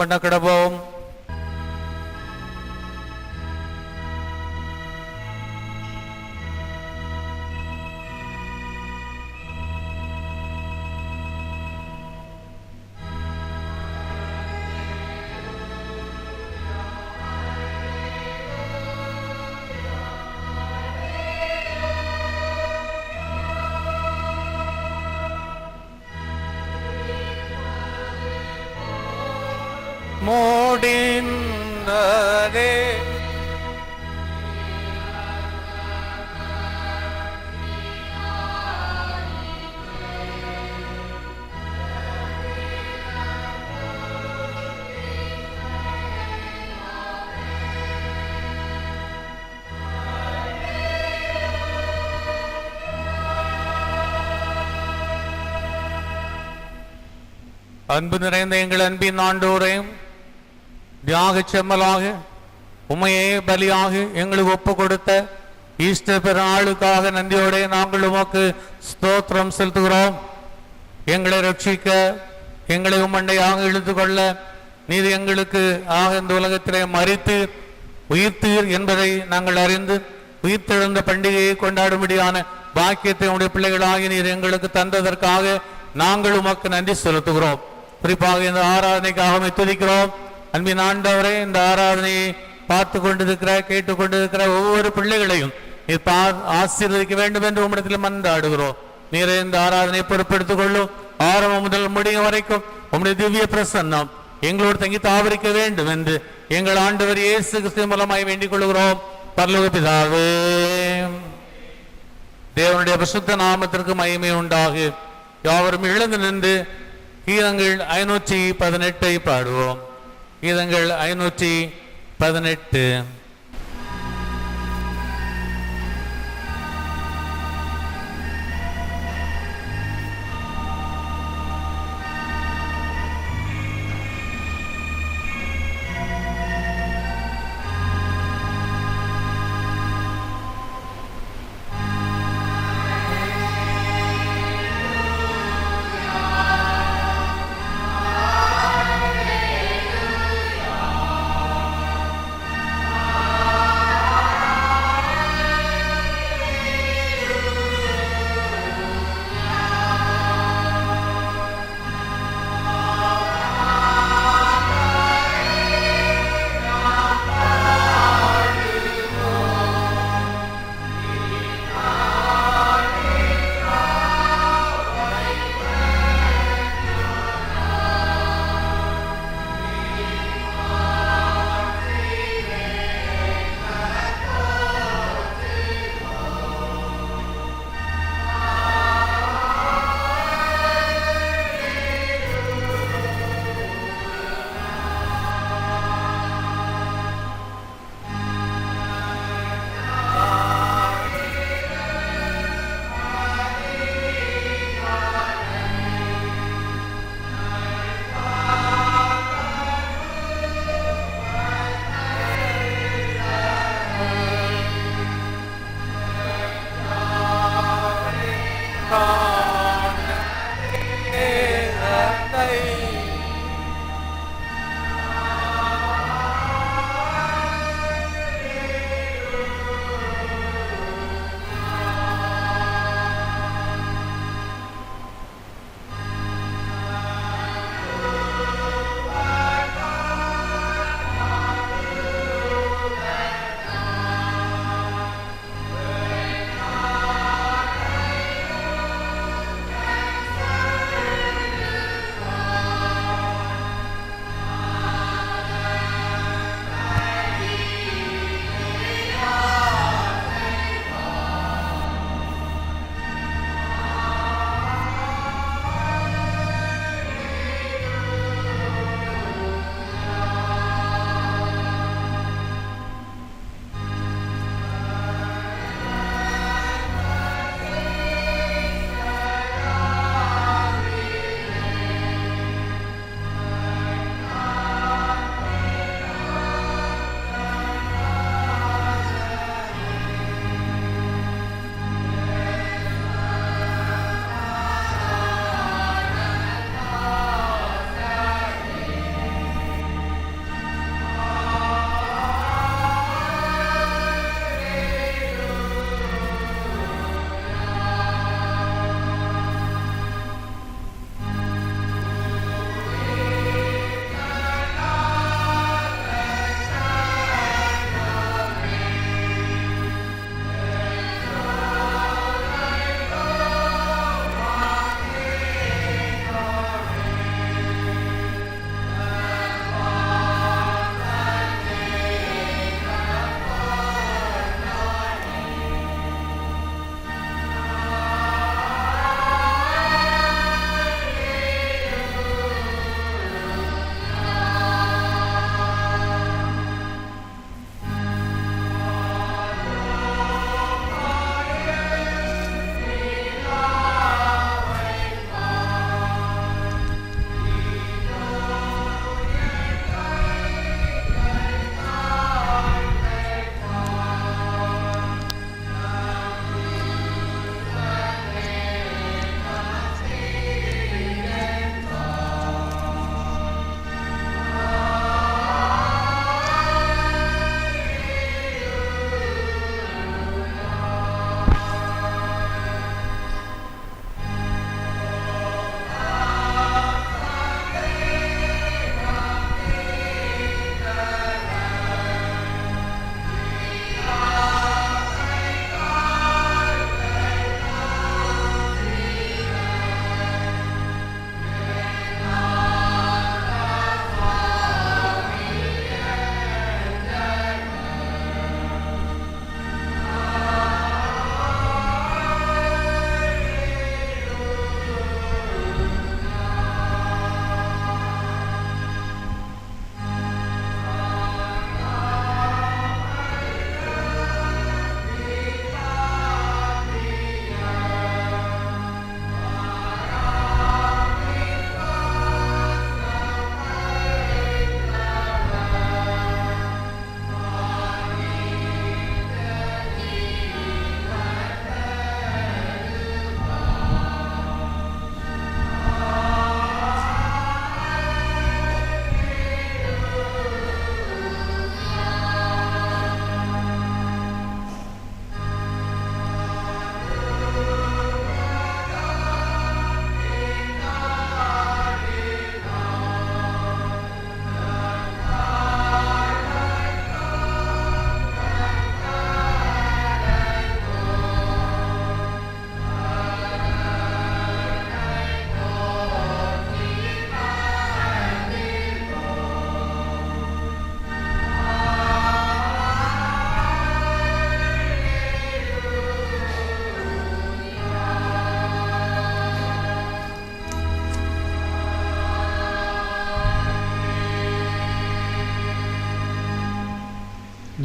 பண்ண கிடப்போம். முடிந்ததே. அன்பு நிறைந்த எங்கள் அன்பின் ஆண்டோரே, தியாக செம்மலாக உமையே பலியாக எங்களுக்கு ஒப்பு கொடுத்த ஈஸ்டர் பெருநாளுக்காக நன்றியோட நாங்கள் உமக்கு ஸ்தோத்திரம் செலுத்துகிறோம். எங்களை ரட்சிக்க, எங்களை உம்மண்டையாக இழுத்து கொள்ள நீர் எங்களுக்கு இந்த உலகத்திலே மரித்து உயிர்த்தீர் என்பதை நாங்கள் அறிந்து உயிர்த்தெழுந்த பண்டிகையை கொண்டாடும்படியான பாக்கியத்தை உடைய பிள்ளைகளாகி நீர் எங்களுக்கு தந்ததற்காக நாங்கள் உமக்கு நன்றி செலுத்துகிறோம். குறிப்பாக இந்த ஆராதனைக்காக துதிக்கிறோம். அன்பின் ஆண்டவரே, இந்த ஆராதனையை பார்த்து கொண்டிருக்கிற கேட்டுக்கொண்டிருக்கிற ஒவ்வொரு பிள்ளைகளையும் ஆசீர்வதிக்க வேண்டும் என்று உம்மிடத்தில் மன்றாடுகிறோம். நீரை இந்த ஆராதனையை பொறுப்பெடுத்துக் கொள்ளும். ஆரம்பம் முதல் முடியும் வரைக்கும் உம்முடைய திவ்ய பிரசன்னம் எங்களோடு தங்கி தாவரிக்க வேண்டும் என்று எங்கள் ஆண்டவர் இயேசு கிறிஸ்து மூலமாய் வேண்டிக் கொள்கிறோம். பரலோக பிதாவே, தேவனுடைய பரிசுத்த நாமத்திற்கு மகிமை உண்டாகு. யாவரும் எழுந்து நின்று கீதங்கள் 518 பாடுவோம். கீதங்கள் 518.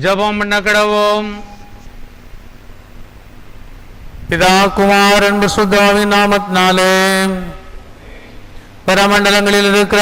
ஜெபம் பண்ண கடவோம். பிதா குமாரன் பரிசுத்தாவின் நாமத்தினாலே பரமண்டலங்களில் இருக்கிற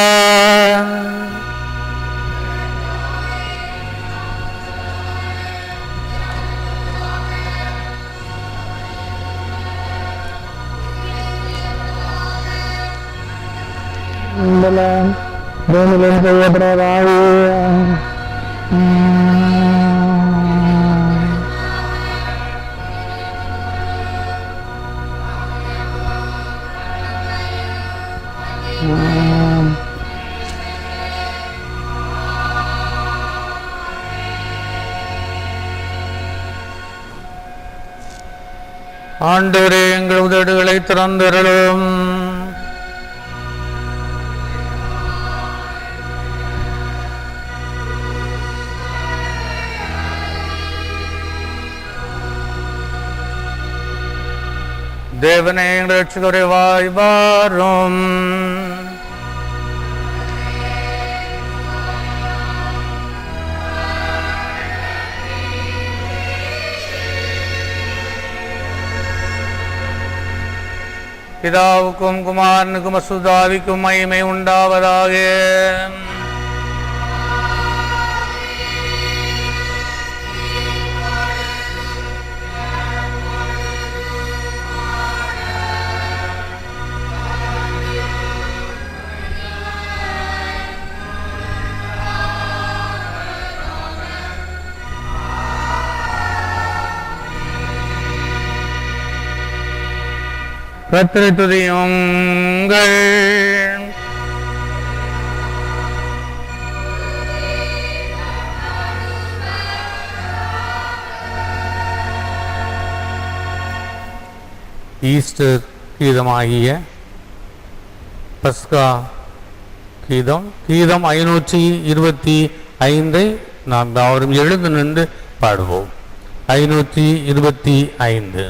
ஆண்டவரே, எங்கள் உதடுகளை திறந்தருளும். தேவனே, எங்கள் ரட்சகரே, வாய் வாரும். பிதாவுக்கும் குமாரனுக்கும் பரிசுத்தாவிக்கும் மகிமை உண்டாவதாக. கர்த்தரை துதியுங்கள். ஈஸ்டர் கீதமாகிய பஸ்கா கீதம் 525 நாம் யாவரும் எழுந்து நின்று பாடுவோம். 525.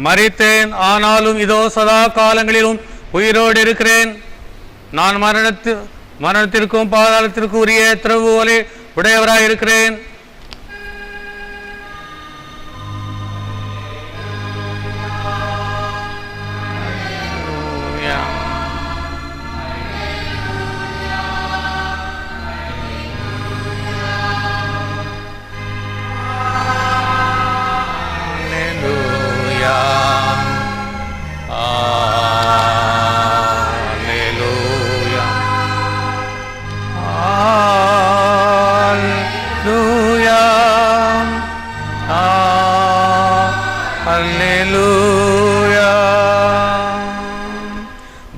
மரித்தேன், ஆனாலும் இதோ சதா காலங்களிலும் உயிரோடு இருக்கிறேன். நான் மரணத்திற்கும் பாதாளத்திற்கும் உரிய திறவுகோலை உடையவராய் இருக்கிறேன்.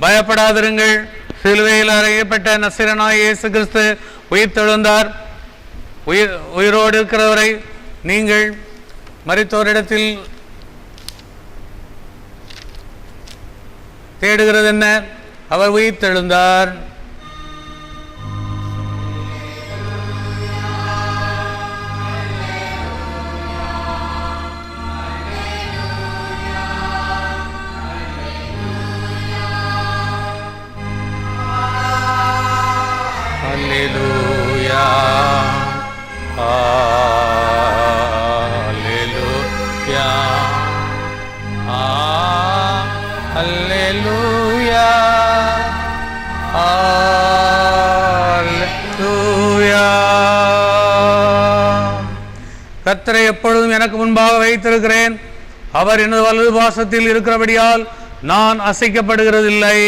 பயப்படாதிருங்கள், சிலுவையில் அறையப்பட்ட நசரேயனாகிய இயேசு கிறிஸ்து உயிர்த்தெழுந்தார். உயிரோடு இருக்கிறவரை நீங்கள் மரித்தோரிடத்தில் தேடுகிறது என்ன? அவர் உயிர்த்தெழுந்தார். கர்த்தரை எப்பொழுதும் எனக்கு முன்பாக வைத்திருக்கிறேன். அவர் எனது வலது பாசத்தில் இருக்கிறபடியால் நான் அசைக்கப்படுகிறதில்லை.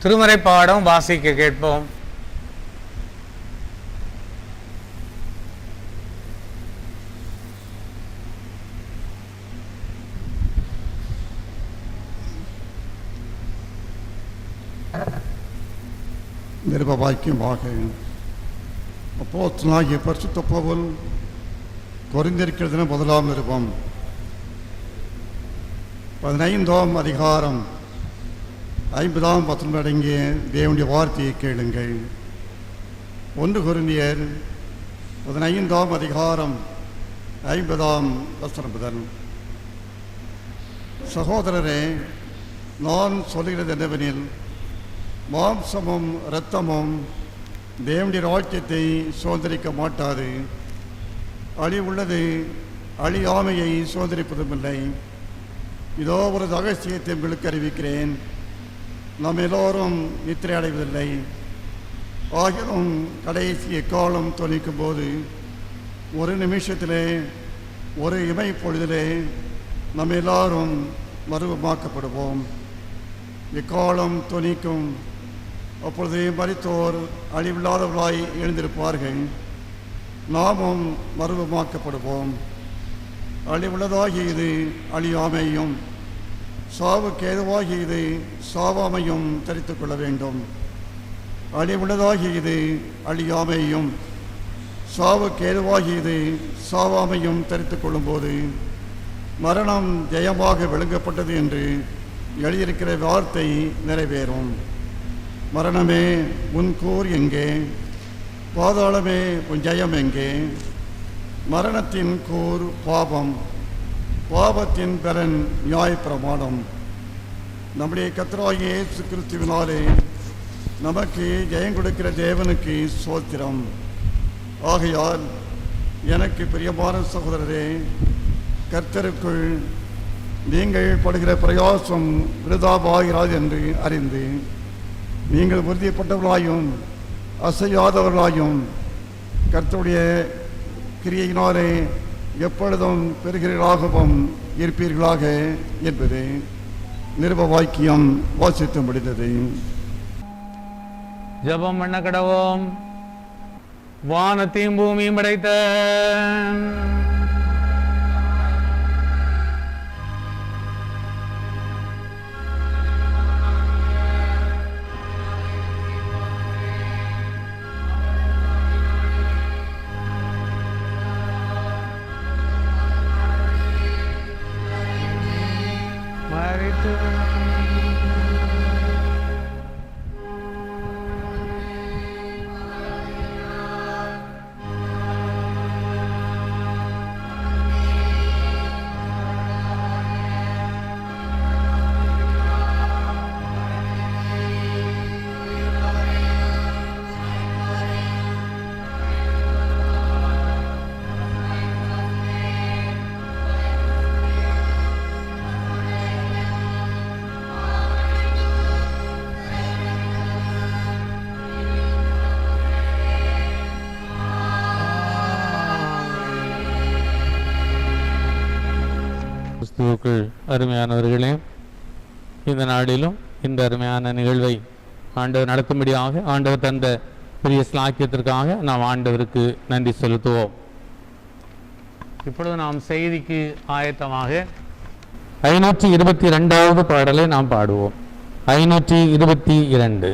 திருமறை பாடம் வாசிக்க கேட்போம். நிருப வாக்கியமாக அப்போஸ்தலனாகிய பரிசுத்த பவுல் கொரிந்தியருக்கு முதலாம் நிருபம் 15ஆம் அதிகாரம் 50ஆம் வசனம் அடங்கிய தேவனுடைய வார்த்தையை கேளுங்கள். 1 கொரிந்தியர் 15ஆம் அதிகாரம் 50ஆம் வசனம் முதல். சகோதரரே, நான் சொல்கிறது என்னவெனில், மாம்சமும் இரத்தமும் தேவனுடைய ராஜ்யத்தை சுதந்திரிக்க மாட்டாது. அழிவுள்ளது அழியாமையை சுதந்திரிப்பதுமில்லை. இதோ ஒரு ரகசியத்தை உங்களுக்கு அறிவிக்கிறேன். நாம் எல்லோரும் நித்திரை அடைவதில்லை. ஆகிலும் கடைசி எக்காலம் தொனிக்கும் போது ஒரு நிமிஷத்திலே, ஒரு இமை பொழுதிலே நாம் எல்லாரும் மறுபமாக்கப்படுவோம். எக்காலம் தொனிக்கும். அப்பொழுது மரித்தோர் அழிவில்லாதவர்களாய் எழுந்திருப்பார்கள். நாமும் மறுபமாக்கப்படுவோம். அழிவுள்ளதாகிய இது அழியாமையும், சாவுக்கு ஏதுவாகிய இது சாவாமையும் தரித்து கொள்ள வேண்டும். அழிவுள்ளதாகிய இது அழியாமையும், சாவுக்கு ஏதுவாகிய இது சாவாமையும் தரித்து கொள்ளும்போது மரணம் ஜெயமாக விளங்கப்பட்டது என்று எழுதியிருக்கிற வார்த்தை நிறைவேறும். மரணமே உன் கூர் எங்கே? பாதாளமே உன் ஜெயம் எங்கே? மரணத்தின் கூர் பாபம், பாபத்தின் பலன் நியாயப்பிரமாணம். நம்முடைய கர்த்தராகிய இயேசு கிறிஸ்துவினாலே நமக்கு ஜெயம் கொடுக்கிற தேவனுக்கு ஸ்தோத்திரம். ஆகையால் எனக்கு பிரியமான சகோதரரே, கர்த்தருக்குள் நீங்கள் படுகிற பிரயாசம் விருதாவாகிறாது என்று அறிந்து நீங்கள் உறுதிப்பட்டவர்களாயும் அசையாதவர்களாயும் கர்த்தருடைய கிரியையினாலே எப்பொழுதும் பெறுகிறீர்களாகவும் இருப்பீர்களாக என்பது நிருப வாக்கியம் வாசித்து முடிந்தது. ஜெபம் பண்ண கடவோம். வானத்தையும் பூமியும் படைத்த கிறிஸ்துவுக்குள் அருமையானவர்களே, இந்த நாளிலும் இந்த அருமையான நிகழ்வை ஆண்டவர் நடத்தும்படியாக ஆண்டவர் தந்த பெரிய ஸ்லாக்கியத்திற்காக நாம் ஆண்டவருக்கு நன்றி செலுத்துவோம். இப்பொழுது நாம் செய்திக்கு ஆயத்தமாக 522வது பாடலை நாம் பாடுவோம். 522.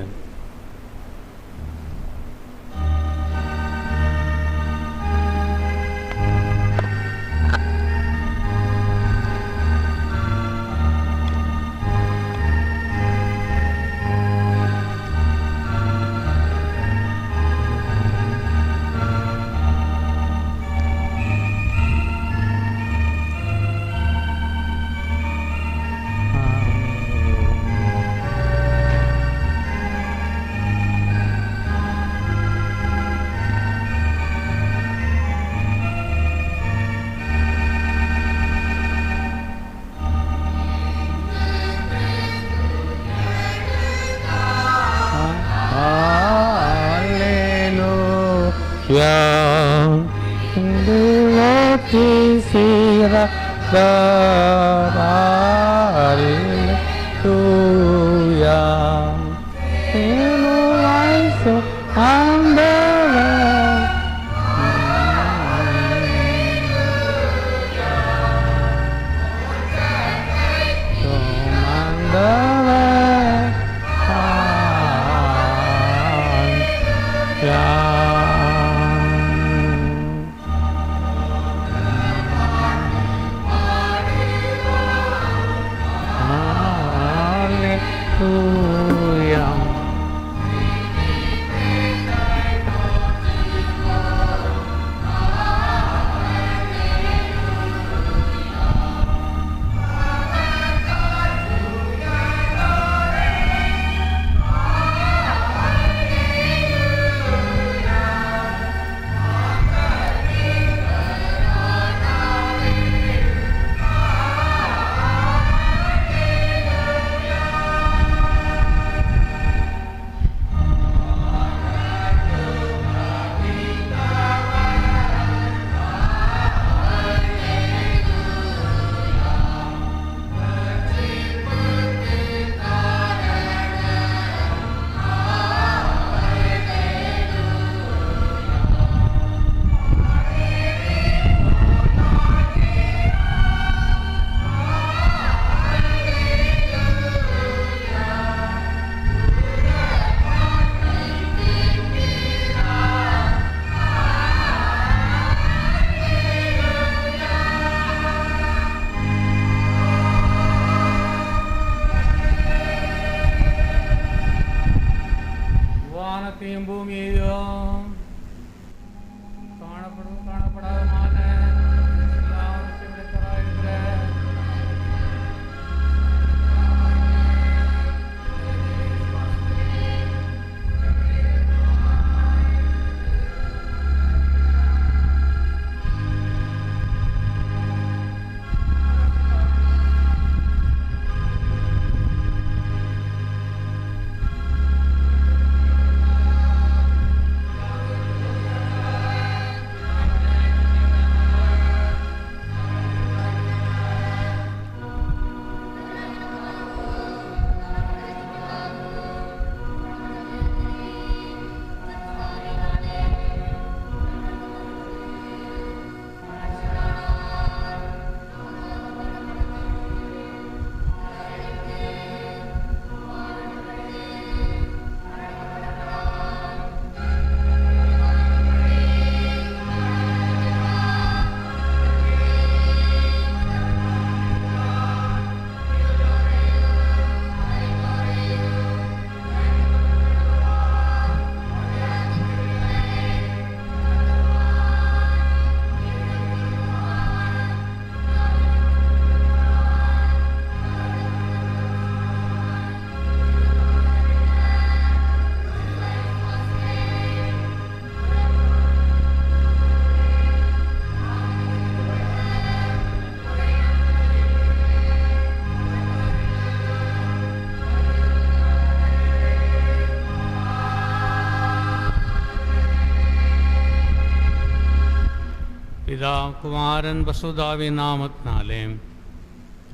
பிதா குமாரன் பசுதாவின் நாமத்தினாலே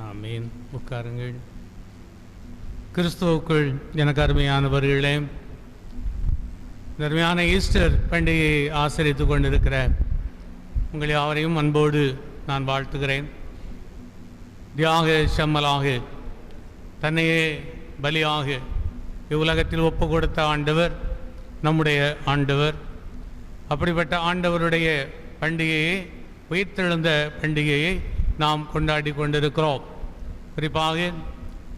ஆமீன். உட்காருங்கள். கிறிஸ்துவுக்குள் எனக்கு அருமையானவர்களே, அருமையான ஈஸ்டர் பண்டிகையை ஆசரித்து கொண்டிருக்கிற உங்கள் யாவரையும் அன்போடு நான் வாழ்த்துகிறேன். தியாக செம்மலாக தன்னையே பலியாக இவ்வுலகத்தில் ஒப்பு கொடுத்த ஆண்டவர் நம்முடைய ஆண்டவர். அப்படிப்பட்ட ஆண்டவருடைய பண்டிகையை, உயிர்த்தெழுந்த பண்டிகையை நாம் கொண்டாடி கொண்டிருக்கிறோம். குறிப்பாக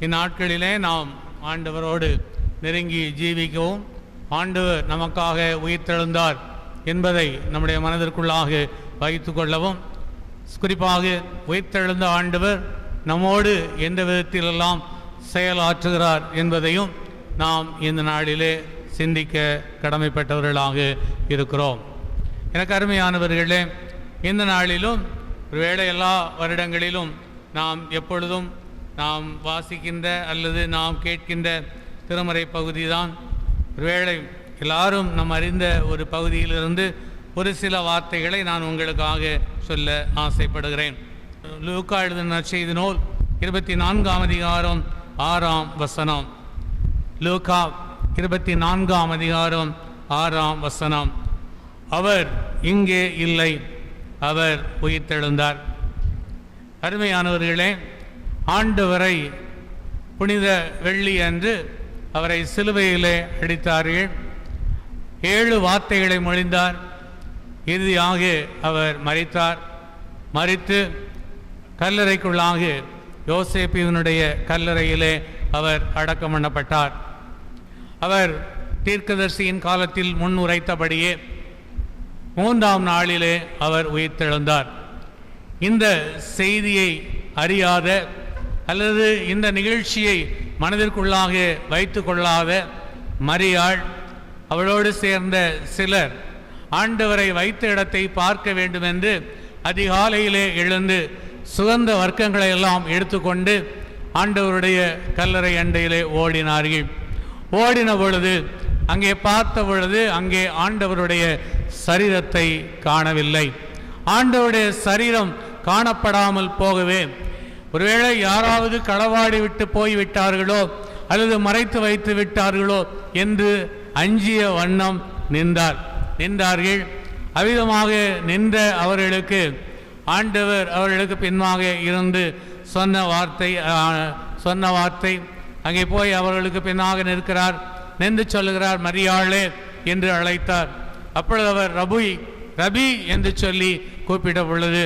இந்நாட்களிலே நாம் ஆண்டவரோடு நெருங்கி ஜீவிக்கவும், ஆண்டவர் நமக்காக உயிர்த்தெழுந்தார் என்பதை நம்முடைய மனதிற்குள்ளாக வைத்து கொள்ளவும், குறிப்பாக உயிர்த்தெழுந்த ஆண்டவர் நம்மோடு எந்த விதத்திலெல்லாம் செயலாற்றுகிறார் என்பதையும் நாம் இந்த நாளிலே சிந்திக்க கடமைப்பட்டவர்களாக இருக்கிறோம். எனக்கு அருமையானவர்களே, இந்த நாளிலும் ஒருவேளை எல்லா வருடங்களிலும் நாம் எப்பொழுதும் நாம் வாசிக்கின்ற அல்லது நாம் கேட்கின்ற திருமறை பகுதி தான். ஒருவேளை எல்லாரும் நாம் அறிந்த ஒரு பகுதியிலிருந்து ஒரு சில வார்த்தைகளை நான் உங்களுக்காக சொல்ல ஆசைப்படுகிறேன். லூக்கா எழுதின நற்செய்தி நூல் 24ஆம் அதிகாரம் 6ஆம் வசனம். லூக்கா 24ஆம் அதிகாரம் 6ஆம் வசனம். அவர் இங்கே இல்லை, அவர் உயிர்த்தெழுந்தார். அருமையானவர்களே, ஆண்டவரை புனித வெள்ளி அன்று அவரை சிலுவையிலே அடித்தார்கள். 7 வார்த்தைகளை மொழிந்தார். இறுதியாக அவர் மரித்தார். மரித்து கல்லறைக்குள்ளாக யோசேப்பினுடைய கல்லறையிலே அவர் அடக்கம் பண்ணப்பட்டார். அவர் தீர்க்கதரிசியின் காலத்தில் முன் உரைத்தபடியே 3ஆம் நாளிலே அவர் உயிர்த்தெழுந்தார். இந்த செய்தியை அறியாத அல்லது இந்த நிகழ்ச்சியை மனதிற்குள்ளாக வைத்து கொள்ளாத மரியாள், அவளோடு சேர்ந்த சிலர் ஆண்டவரை வைத்த இடத்தை பார்க்க வேண்டும் என்று அதிகாலையிலே எழுந்து சுகந்த வர்க்கங்களை எல்லாம் எடுத்துக்கொண்டு ஆண்டவருடைய கல்லறை அண்டையிலே ஓடினார்கள். ஓடின பொழுது, அங்கே பார்த்த பொழுது, அங்கே ஆண்டவருடைய சரீரத்தை காணவில்லை. ஆண்டவருடைய சரீரம் காணப்படாமல் போகவே, ஒருவேளை யாராவது களவாடி விட்டு போய்விட்டார்களோ அல்லது மறைத்து வைத்து விட்டார்களோ என்று அஞ்சிய வண்ணம் நின்றார்கள். அவ்விதமாக நின்ற அவர்களுக்கு ஆண்டவர் அவர்களுக்கு பின்பாக இருந்து சொன்ன வார்த்தை அங்கே போய் அவர்களுக்கு பின்னாக நிற்கிறார். நின்று சொல்லுகிறார், மரியாளே என்று அழைத்தார். அப்பொழுது அவர் ரபி என்று சொல்லி கூப்பிட்ட பொழுது,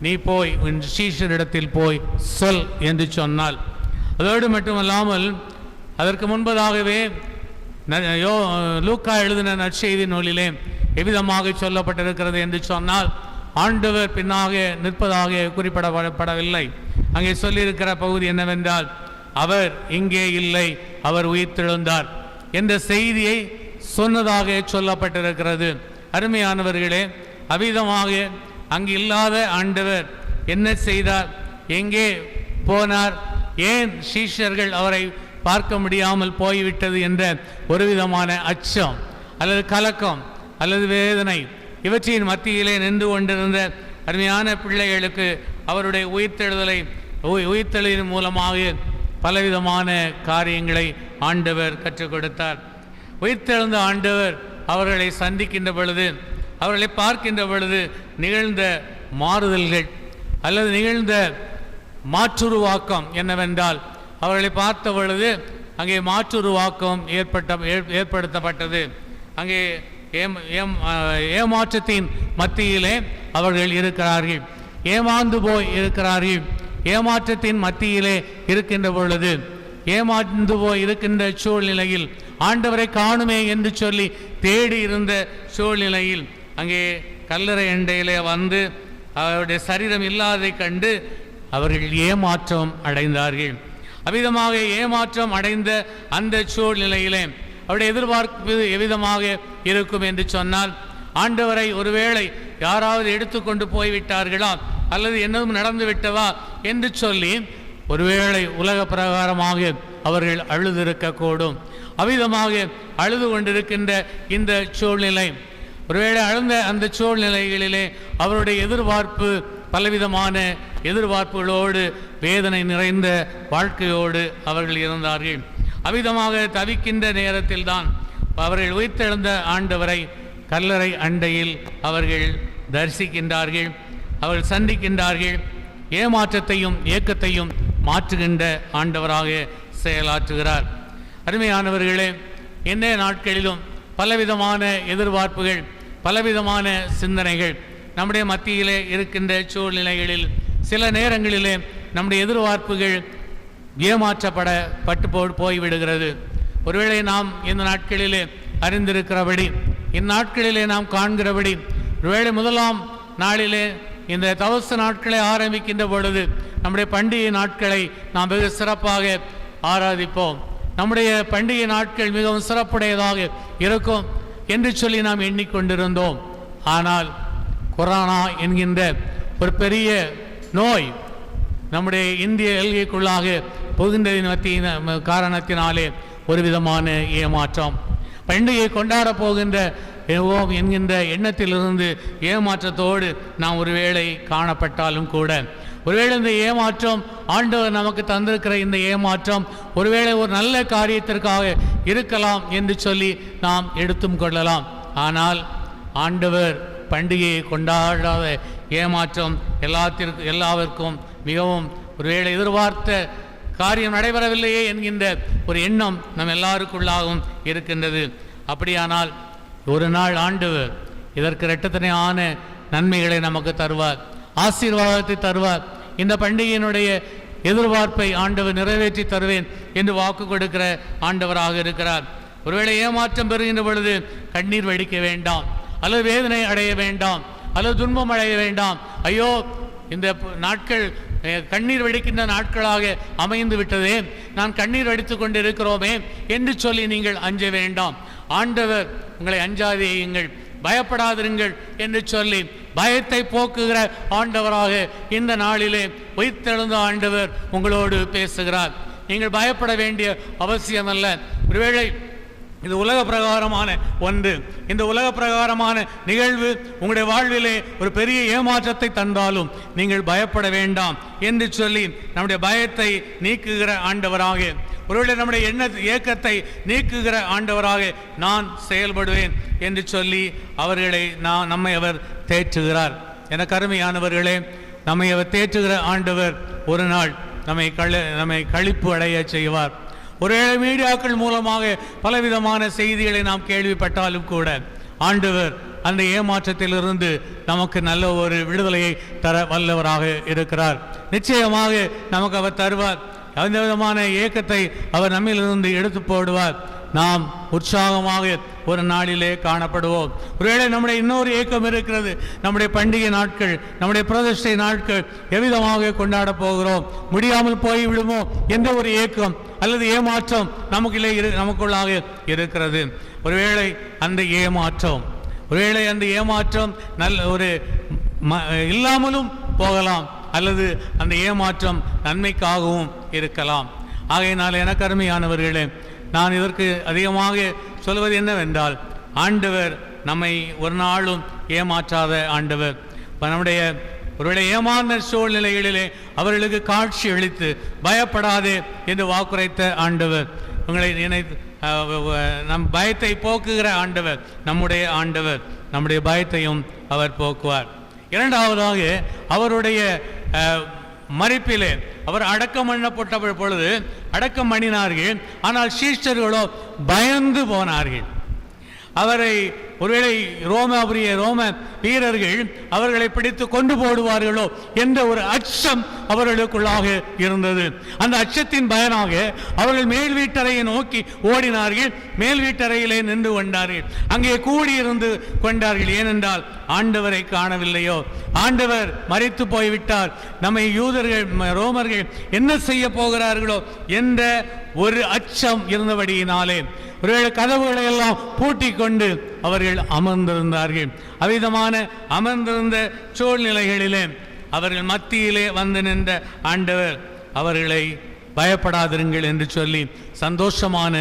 நீ போய் உன் சீஷரிடத்தில் போய் சொல் என்று சொன்னால். அதோடு மட்டுமல்லாமல் அதற்கு முன்பதாகவே லூக்கா எழுதின நற்செய்தி நூலிலே எவ்விதமாக சொல்லப்பட்டிருக்கிறது என்று சொன்னால், ஆண்டவர் பின்னாக நிற்பதாக குறிப்பிடப்படவில்லை. அங்கே சொல்லியிருக்கிற பகுதி என்னவென்றால், அவர் இங்கே இல்லை, அவர் உயிர்த்தெழுந்தார் என்ற செய்தியை சொன்னதாக சொல்லப்பட்டிருக்கிறது. அருமையானவர்களே, அவ்விதமாக அங்கு இல்லாத ஆண்டவர் என்ன செய்தார், எங்கே போனார், ஏன் சீஷர்கள் அவரை பார்க்க முடியாமல் போய்விட்டது என்ற ஒரு விதமான அச்சம் அல்லது கலக்கம் அல்லது வேதனை, இவற்றின் மத்தியிலே நின்று கொண்டிருந்த அருமையான பிள்ளைகளுக்கு அவருடைய உயிர்த்தெழுதலின் மூலமாக பலவிதமான காரியங்களை ஆண்டவர் கற்றுக் கொடுத்தார். உயிர்த்தெழுந்த ஆண்டவர் அவர்களை சந்திக்கின்ற பொழுது, அவர்களை பார்க்கின்ற பொழுது நிகழ்ந்த மாறுதல்கள் அல்லது நிகழ்ந்த மாற்றுருவாக்கம் என்னவென்றால், அவர்களை பார்த்த பொழுது அங்கே மாற்றுருவாக்கம் ஏற்படுத்தப்பட்டது. அங்கே ஏமாற்றத்தின் மத்தியிலே அவர்கள் இருக்கிறார்கள், ஏமாந்து போய் இருக்கிறார்கள். ஏமாற்றத்தின் மத்தியிலே இருக்கின்ற பொழுது, ஏமாந்து போய் இருக்கின்ற சூழ்நிலையில், ஆண்டவரை காணுமே என்று சொல்லி தேடி இருந்த சூழ்நிலையில் அங்கே கல்லறை அண்டையிலே வந்து அவருடைய சரீரம் இல்லாததை கண்டு அவர்கள் ஏமாற்றம் அடைந்தார்கள். அவ்விதமாக ஏமாற்றம் அடைந்த அந்த சூழ்நிலையிலே அவருடைய எதிர்பார்ப்பு எவ்விதமாக இருக்கும் என்று சொன்னால், ஆண்டவரை ஒருவேளை யாராவது எடுத்துக்கொண்டு போய்விட்டார்களா அல்லது என்னதும் நடந்து விட்டவா என்று சொல்லி ஒருவேளை உலக பிரகாரமாக அவர்கள் அழுதிருக்கக்கூடும். அவ்விதமாக அழுது கொண்டிருக்கின்ற இந்த சூழ்நிலை, ஒருவேளை ஆழ்ந்த அந்த சூழ்நிலைகளிலே அவருடைய எதிர்பார்ப்பு பலவிதமான எதிர்பார்ப்புகளோடு வேதனை நிறைந்த வாழ்க்கையோடு அவர்கள் இருந்தார்கள். அவ்விதமாக தவிக்கின்ற நேரத்தில்தான் அவர்கள் உயிர்த்தெழுந்த ஆண்டவரை கல்லறை அண்டையில் அவர்கள் தரிசிக்கின்றார்கள், அவர்கள் சந்திக்கின்றார்கள். ஏமாற்றத்தையும் ஏக்கத்தையும் மாற்றுகின்ற ஆண்டவராக செயலாற்றுகிறார். அருமையானவர்களே, இன்றைய நாட்களிலும் பலவிதமான எதிர்பார்ப்புகள், பலவிதமான சிந்தனைகள் நம்முடைய மத்தியிலே இருக்கின்ற சூழ்நிலைகளில் சில நேரங்களிலே நம்முடைய எதிர்பார்ப்புகள் ஏமாற்றப்பட்டு போய்விடுகிறது. ஒருவேளை நாம் இந்த நாட்களிலே அறிந்திருக்கிறபடி, இந்நாட்களிலே நாம் காண்கிறபடி, ஒருவேளை முதலாம் நாளிலே இந்த தவச நாட்களை ஆரம்பிக்கின்ற பொழுது நம்முடைய பண்டிகை நாட்களை நாம் வெகு சிறப்பாக ஆராதிப்போம். நம்முடைய பண்டிகை நாட்கள் மிகவும் சிறப்புடையதாக இருக்கும் என்று சொல்லி நாம் எண்ணிக்கொண்டிருந்தோம். ஆனால் கொரோனா என்கின்ற ஒரு பெரிய நோய் நம்முடைய இந்திய எல்கைக்குள்ளாக புகுந்ததின் காரணத்தினாலே ஒரு விதமான ஏமாற்றம், பண்டிகை கொண்டாடப் போகின்ற என்கின்ற எண்ணத்திலிருந்து ஏமாற்றத்தோடு நாம் ஒருவேளை காணப்பட்டாலும் கூட, ஒருவேளை இந்த ஏமாற்றம் ஆண்டவர் நமக்கு தந்திருக்கிற இந்த ஏமாற்றம் ஒருவேளை ஒரு நல்ல காரியத்திற்காக இருக்கலாம் என்று சொல்லி நாம் எடுத்தும் கொள்ளலாம். ஆனால் ஆண்டவர் பண்டிகையை கொண்டாடாத ஏமாற்றம் எல்லாவிற்கும் மிகவும் ஒருவேளை எதிர்பார்த்த காரியம் நடைபெறவில்லையே என்கின்ற ஒரு எண்ணம் நம் எல்லாருக்குள்ளாகவும் இருக்கின்றது. அப்படியானால் ஒரு நாள் ஆண்டவர் இதற்கு இரட்டத்தனையான நன்மைகளை நமக்கு தருவார், ஆசீர்வாதத்தை தருவார். இந்த பண்டிகையினுடைய எதிர்பார்ப்பை ஆண்டவர் நிறைவேற்றி தருவேன் என்று வாக்கு கொடுக்கிற ஆண்டவராக இருக்கிறார். ஒருவேளை ஏமாற்றம் பெறுகின்ற பொழுது கண்ணீர் வடிக்க வேண்டாம், அல்லது வேதனை அடைய வேண்டாம், அல்லது துன்பம் அடைய வேண்டாம். ஐயோ, இந்த நாட்கள் கண்ணீர் வடிக்கின்ற நாட்களாக அமைந்து விட்டதே, நான் கண்ணீர் வடித்து கொண்டு இருக்கிறோமே என்று சொல்லி நீங்கள் அஞ்ச வேண்டாம். ஆண்டவர் உங்களை அஞ்சாதேயுங்கள், பயப்படாதிருங்கள் என்று சொல்லி பயத்தை போக்குகிற ஆண்டவராக இந்த நாளிலே உயிர்த்தெழுந்த ஆண்டவர் உங்களோடு பேசுகிறார். நீங்கள் பயப்பட வேண்டிய அவசியமல்ல. ஒருவேளை இது உலக பிரகாரமான ஒன்று, இந்த உலக பிரகாரமான நிகழ்வு உங்களுடைய வாழ்விலே ஒரு பெரிய ஏமாற்றத்தை தந்தாலும் நீங்கள் பயப்பட வேண்டாம் என்று சொல்லி நம்முடைய பயத்தை நீக்குகிற ஆண்டவராக, ஒருவேளை நம்முடைய ஏக்கத்தை நீக்குகிற ஆண்டவராக நான் செயல்படுவேன் என்று சொல்லி நம்மை அவர் தேற்றுகிறார். எனக்கு அருமையானவர்களே, நம்மை அவர் தேற்றுகிற ஆண்டவர் ஒரு நாள் நம்மை களிப்பு அடைய செய்வார். ஒரு மீடியாக்கள் மூலமாக பலவிதமான செய்திகளை நாம் கேள்விப்பட்டாலும் கூட ஆண்டவர் அந்த ஏமாற்றத்திலிருந்து நமக்கு நல்ல ஒரு விடுதலையை தர வல்லவராக இருக்கிறார். நிச்சயமாக நமக்கு அவர் தருவார். எந்த விதமான ஏக்கத்தை அவர் நம்மிலிருந்து எடுத்து போடுவார். நாம் உற்சாகமாக ஒரு நாளிலே காணப்படுவோம். ஒருவேளை நம்முடைய இன்னொரு ஏக்கம் இருக்கிறது, நம்முடைய பண்டிகை நாட்கள், நம்முடைய பிரதிஷ்டை நாட்கள் எவ்விதமாக கொண்டாடப் போகிறோம், முடியாமல் போய்விடுமோ என்ற ஒரு ஏக்கம் அல்லது ஏமாற்றம் நமக்குள்ளாக இருக்கிறது. ஒருவேளை அந்த ஏமாற்றம் நல்ல ஒரு இல்லாமலும் போகலாம், அல்லது அந்த ஏமாற்றம் நன்மைக்காகவும் இருக்கலாம். ஆகையினால் எனக்கு அருமையானவர்களே, நான் இதற்கு அதிகமாக சொல்வது என்னவென்றால், ஆண்டவர் நம்மை ஒரு நாளும் ஏமாற்றாத ஆண்டவர். நம்முடைய ஒருவேளை ஏமாந்த சூழ்நிலைகளிலே அவர்களுக்கு காட்சி அளித்து பயப்படாதே என்று வாக்குரைத்த ஆண்டவர், உங்களை நம் பயத்தை போக்குகிற ஆண்டவர் நம்முடைய ஆண்டவர். நம்முடைய பயத்தையும் அவர் போக்குவார். இரண்டாவதாக, அவருடைய மரிப்பிலே அவர் அடக்கம் பண்ணப்பட்ட பொழுது அடக்கம் பண்ணினார்கள். ஆனால் சீஷர்களோ பயந்து போனார்கள். அவரை ஒருவேளை ரோம வீரர்கள் அவர்களை பிடித்து கொண்டு போடுவார்களோ என்ற ஒரு அச்சம் அவர்களுக்குள்ளாக இருந்தது. அந்த அச்சத்தின் பயனாக அவர்கள் மேல் வீட்டறையை நோக்கி ஓடினார்கள். மேல் வீட்டறையிலே நின்று கொண்டார்கள், அங்கே கூடியிருந்து கொண்டார்கள். ஏனென்றால் ஆண்டவரை காணவில்லையோ, ஆண்டவர் மரித்து போய்விட்டார், நம்மை ரோமர்கள் என்ன செய்ய போகிறார்களோ என்ற ஒரு அச்சம் இருந்தபடியினாலே ஒருவேளை கதவுகளை எல்லாம் பூட்டி கொண்டு அவர்கள் அமர்ந்திருந்தார்கள். அவ்விதமான அமர்ந்திருந்த சூழ்நிலைகளிலே அவர்கள் மத்தியிலே வந்து நின்ற ஆண்டவர் அவர்களை பயப்படாதிருங்கள் என்று சொல்லி சந்தோஷமான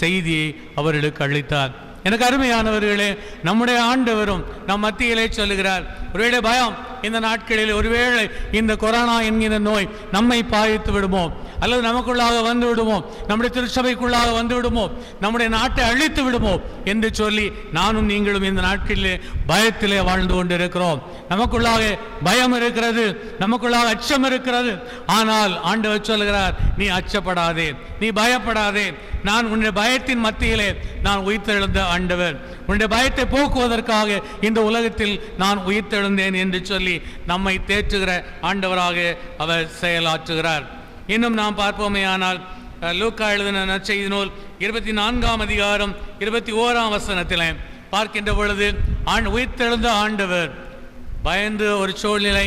செய்தியை அவர்களுக்கு அளித்தார். எனக்கு அருமையானவர்களே, நம்முடைய ஆண்டவரும் நம் மத்தியிலே சொல்லுகிறார், ஒருவேளை பயம் இந்த நாட்களில், ஒருவேளை இந்த கொரோனா என்கிற நோய் நம்மை பாதித்து விடுமோ, அல்லது நமக்குள்ளாக வந்து விடுமோ, நம்முடைய திருச்சபைக்குள்ளாக வந்து விடுமோ, நம்முடைய நாட்டை அழித்து விடுமோ என்று சொல்லி நானும் நீங்களும் இந்த நாட்களிலே பயத்திலே வாழ்ந்து கொண்டிருக்கிறோம். நமக்குள்ளாக பயம் இருக்கிறது, நமக்குள்ளாக அச்சம் இருக்கிறது. ஆனால் ஆண்டவர் சொல்கிறார், நீ அச்சப்படாதே, நீ பயப்படாதே, நான் உன்னுடைய பயத்தின் மத்தியிலே நான் உயிர்த்தெழுந்த ஆண்டவர், உன்னுடைய பயத்தை போக்குவதற்காக இந்த உலகத்தில் நான் உயிர்த்தெழுந்தேன் என்று சொல்லி நம்மை தேற்றுகிற ஆண்டவராக அவர் செயலாற்றுகிறார். இன்னும் நாம் பார்ப்போமேயானால் லூக்கா எழுதின நற்செய்தி நூல் 24ஆம் அதிகாரம் 21ஆம் வசனத்திலே பார்க்கின்ற பொழுது, உயிர்த்தெழுந்த ஆண்டவர் பயந்து ஒரு சூழ்நிலை,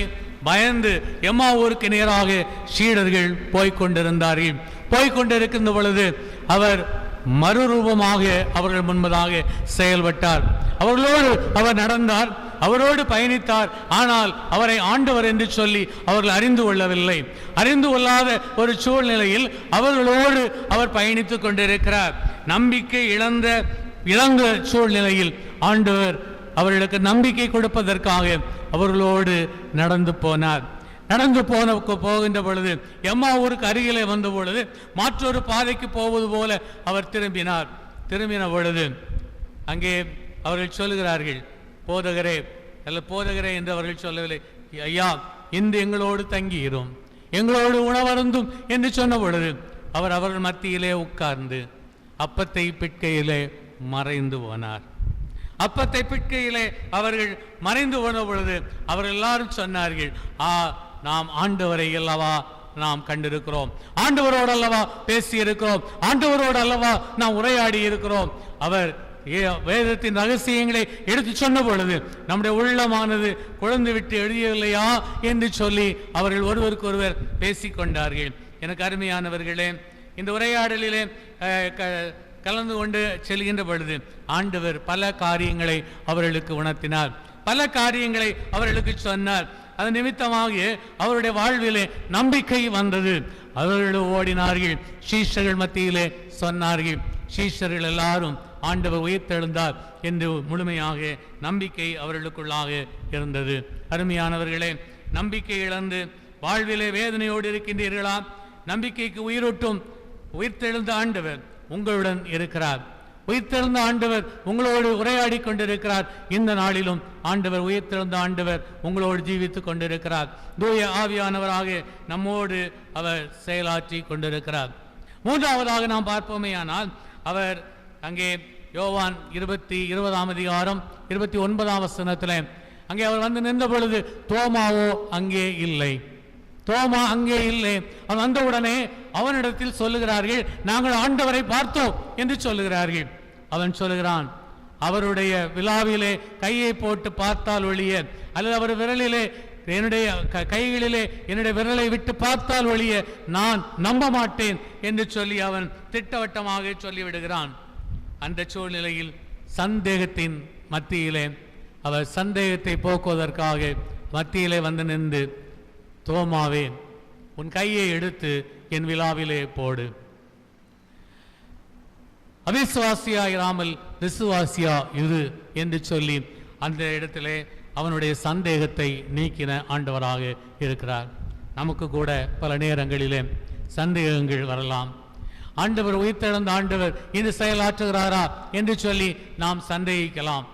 பயந்து எம்மாவூருக்கு நேராக சீடர்கள் போய்கொண்டிருந்தார்கள். போய்கொண்டிருக்கின்ற பொழுது அவர் மறுரூபமாக அவர்கள் முன்பதாக செயல்பட்டார். அவர்களோடு அவர் நடந்தார், அவரோடு பயணித்தார். ஆனால் அவரை ஆண்டவர் என்று சொல்லி அவர்கள் அறிந்து கொள்ளவில்லை. அறிந்து கொள்ளாத ஒரு சூழ்நிலையில் அவர்களோடு அவர் பயணித்துக் கொண்டிருக்கிறார். நம்பிக்கை இழந்த சூழ்நிலையில் ஆண்டவர் அவர்களுக்கு நம்பிக்கை கொடுப்பதற்காக அவர்களோடு நடந்து போனார். நடந்து போகின்ற பொழுது எம்மாவூருக்கு அருகிலே வந்த பொழுது மற்றொரு பாதைக்கு போவது போல அவர் திரும்பின பொழுது அங்கே அவர்கள் சொல்லுகிறார்கள், போதகரே அல்ல போதகரே என்று அவர்கள் சொல்லவில்லை, ஐயா இன்று எங்களோடு தங்கியிரும், எங்களோடு உணவருந்தும் என்று சொன்ன பொழுது அவர்கள் மத்தியிலே உட்கார்ந்து அப்பத்தை பிட்கையிலே மறைந்து போனார். அப்பத்தை பிட்கையிலே அவர்கள் மறைந்து போன பொழுது அவர்கள் எல்லாரும் சொன்னார்கள், நாம் ஆண்டவரை அல்லவா நாம் கண்டிருக்கிறோம், ஆண்டவரோடு அல்லவா பேசி இருக்கிறோம், ஆண்டவரோடு அல்லவா நாம் உரையாடி இருக்கிறோம். அவர் வேதத்தின் ரகசியங்களை எடுத்து சொன்ன பொழுது நம்முடைய உள்ளமானது குழந்து விட்டு எழுதியவில்லையா என்று சொல்லி அவர்கள் ஒருவருக்கொருவர் பேசிக்கொண்டார்கள். எனக்கு அருமையானவர்களே, இந்த உரையாடலிலே கலந்து கொண்டு செல்கின்ற பொழுது ஆண்டவர் பல காரியங்களை அவர்களுக்கு உணர்த்தினார், பல காரியங்களை அவர்களுக்கு சொன்னார். அது நிமித்தமாக அவருடைய வாழ்விலே நம்பிக்கை வந்தது. அவர்கள் ஓடினார்கள், சீஷர்கள் மத்தியிலே சொன்னார்கள். சீஷர்கள் எல்லாரும் ஆண்டவர் உயிர்த்தெழுந்தார் என்று முழுமையாக நம்பிக்கை அவர்களுக்குள்ளாக இருந்தது. அருமையானவர்களே, நம்பிக்கை இழந்து வாழ்விலே வேதனையோடு இருக்கின்றீர்களா? நம்பிக்கைக்கு உயிரூட்டும் உயிர்த்தெழுந்த ஆண்டவர் உங்களுடன் இருக்கிறார். உயிர்த்தெழுந்த ஆண்டவர் உங்களோடு உரையாடி கொண்டிருக்கிறார். இந்த நாளிலும் ஆண்டவர் உயிர்த்தெழுந்த ஆண்டவர் உங்களோடு ஜீவித்துக் கொண்டிருக்கிறார். தூய ஆவியானவராக நம்மோடு அவர் செயலாற்றி கொண்டிருக்கிறார். மூன்றாவதாக நாம் பார்ப்போமேயானால் அவர் அங்கே யோவான் 20ஆம் அதிகாரம் 29ஆம் வசனத்தில் அங்கே அவர் வந்து நின்ற பொழுது தோமாவோ அங்கே இல்லை. தோமா அங்கே இல்லை. அவன் வந்தவுடனே அவனிடத்தில் சொல்லுகிறார்கள், நாங்கள் ஆண்டவரை பார்த்தோம் என்று சொல்லுகிறார்கள். அவன் சொல்லுகிறான், அவருடைய விழாவிலே கையை போட்டு பார்த்தால் ஒழிய, அல்லது அவர் விரலிலே என்னுடைய கைகளிலே என்னுடைய விரலை விட்டு பார்த்தால் ஒழிய நான் நம்ப மாட்டேன் என்று சொல்லி அவன் திட்டவட்டமாக சொல்லிவிடுகிறான். அந்த சூழ்நிலையில் சந்தேகத்தின் மத்தியிலே அவர் சந்தேகத்தை போக்குவதற்காக மத்தியிலே வந்து நின்று, தோமாவே உன் கையை எடுத்து என் விழாவிலே போடு, அவிசுவாசியாயிராமல் விசுவாசியா இரு என்று சொல்லி அந்த இடத்திலே அவனுடைய சந்தேகத்தை நீக்கின ஆண்டவராக இருக்கிறார். நமக்கு கூட பல நேரங்களிலே சந்தேகங்கள் வரலாம். ஆண்டவர் உயிர்த்தெழுந்த ஆண்டவர் இது செயலாற்றுகிறாரா என்று சொல்லி நாம் சந்தேகிக்கலாம்.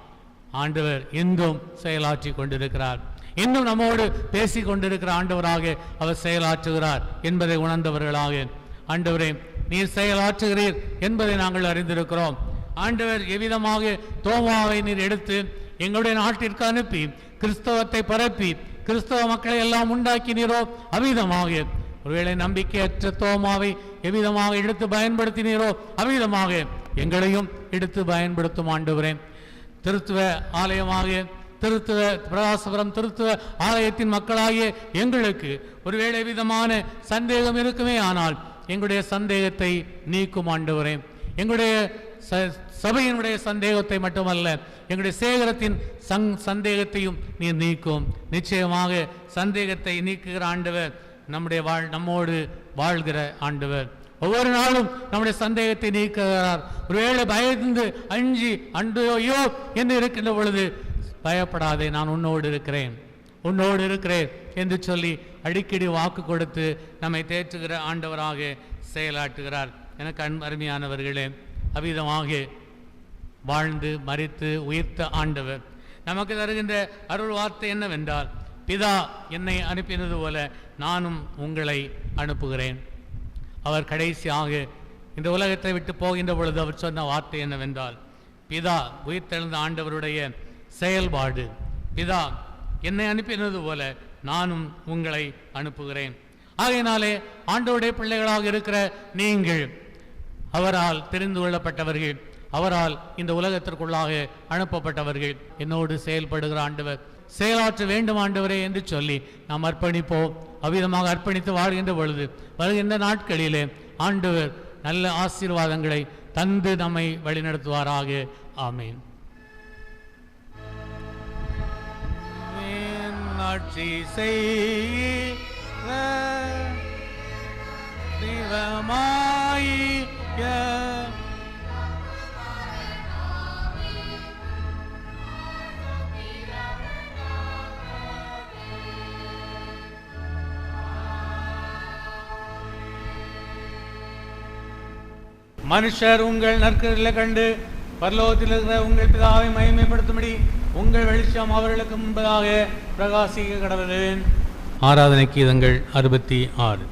ஆண்டவர் இன்றும் செயலாற்றி கொண்டிருக்கிறார். இன்னும் நம்மோடு பேசி கொண்டிருக்கிற ஆண்டவராக அவர் செயலாற்றுகிறார் என்பதை உணர்ந்தவர்களாக, ஆண்டவரே நீர் செயலாற்றுகிறீர் என்பதை நாங்கள் அறிந்திருக்கிறோம். ஆண்டவர் எவ்விதமாக தோமாவை நீர் எடுத்து எங்களுடைய நாட்டிற்கு அனுப்பி கிறிஸ்தவத்தை பரப்பி கிறிஸ்தவ மக்களை எல்லாம் உண்டாக்கினீரோ, அவ்விதமாக ஒருவேளை நம்பிக்கையற்ற தோமாவை எவ்விதமாக எடுத்து பயன்படுத்தினீரோ, அவ்விதமாக எங்களையும் எடுத்து பயன்படுத்தும் ஆண்டவரே. திருத்துவ ஆலயமாக திருத்துவ பிரகாசபுரம் திருத்துவ ஆலயத்தின் மக்களாகிய எங்களுக்கு ஒருவேளை விதமான சந்தேகம் இருக்குமே, ஆனால் எங்களுடைய சந்தேகத்தை நீக்கும் ஆண்டவரே. எங்களுடைய சபையினுடைய சந்தேகத்தை மட்டுமல்ல, எங்களுடைய சேகரத்தின் சந்தேகத்தையும் நீர் நீக்கும். நிச்சயமாக சந்தேகத்தை நீக்குகிற ஆண்டவர் நம்மோடு வாழ்கிற ஆண்டவர். ஒவ்வொரு நாளும் நம்முடைய சந்தேகத்தை நீக்குகிறார். ஒருவேளை பயந்து அஞ்சி ஐயோ என்று இருக்கின்ற பொழுது, பயப்படாதே, நான் உன்னோடு இருக்கிறேன், உன்னோடு இருக்கிறேன் என்று சொல்லி அடிக்கடி வாக்கு கொடுத்து நம்மை தேற்றுகிற ஆண்டவராக செயலாற்றுகிறார். எனக்கு அருமையானவர்களே, அவ்விதமாக வாழ்ந்து மரித்து உயிர்த்த ஆண்டவர் நமக்கு தருகின்ற அருள் வார்த்தை என்னவென்றால், பிதா என்னை அனுப்பினது போல நானும் உங்களை அனுப்புகிறேன். அவர் கடைசியாக இந்த உலகத்தை விட்டு போகின்ற பொழுது அவர் சொன்ன வார்த்தை என்னவென்றால், பிதா உயிர்த்தெழுந்த ஆண்டவருடைய செயல்பாடு, பிதா என்னை அனுப்பினது போல நானும் உங்களை அனுப்புகிறேன். ஆகையினாலே ஆண்டவருடைய பிள்ளைகளாக இருக்கிற நீங்கள் அவரால் தெரிந்து கொள்ளப்பட்டவர்கள், அவரால் இந்த உலகத்திற்குள்ளாக அனுப்பப்பட்டவர்கள். என்னோடு செயல்படுகிற ஆண்டவர், செயலாற்ற வேண்டும் ஆண்டவரே என்று சொல்லி நாம் அர்ப்பணிப்போம். அவ்விதமாக அர்ப்பணித்து வாழ்கின்ற பொழுது வருகின்ற நாட்களிலே ஆண்டவர் நல்ல ஆசீர்வாதங்களை தந்து நம்மை வழிநடத்துவாராக. ஆமேன். மனுஷர் உங்கள் நற்கரிகளை கண்டு பரலோகத்தில் இருக்கிற உங்கள் பிதாவை மகிமைப்படுத்தும்படி உங்கள் வெளிச்சம் அவர்களுக்கு முன்பதாக பிரகாசிக்க கடவுளே. ஆராதனை கீதங்கள் 66.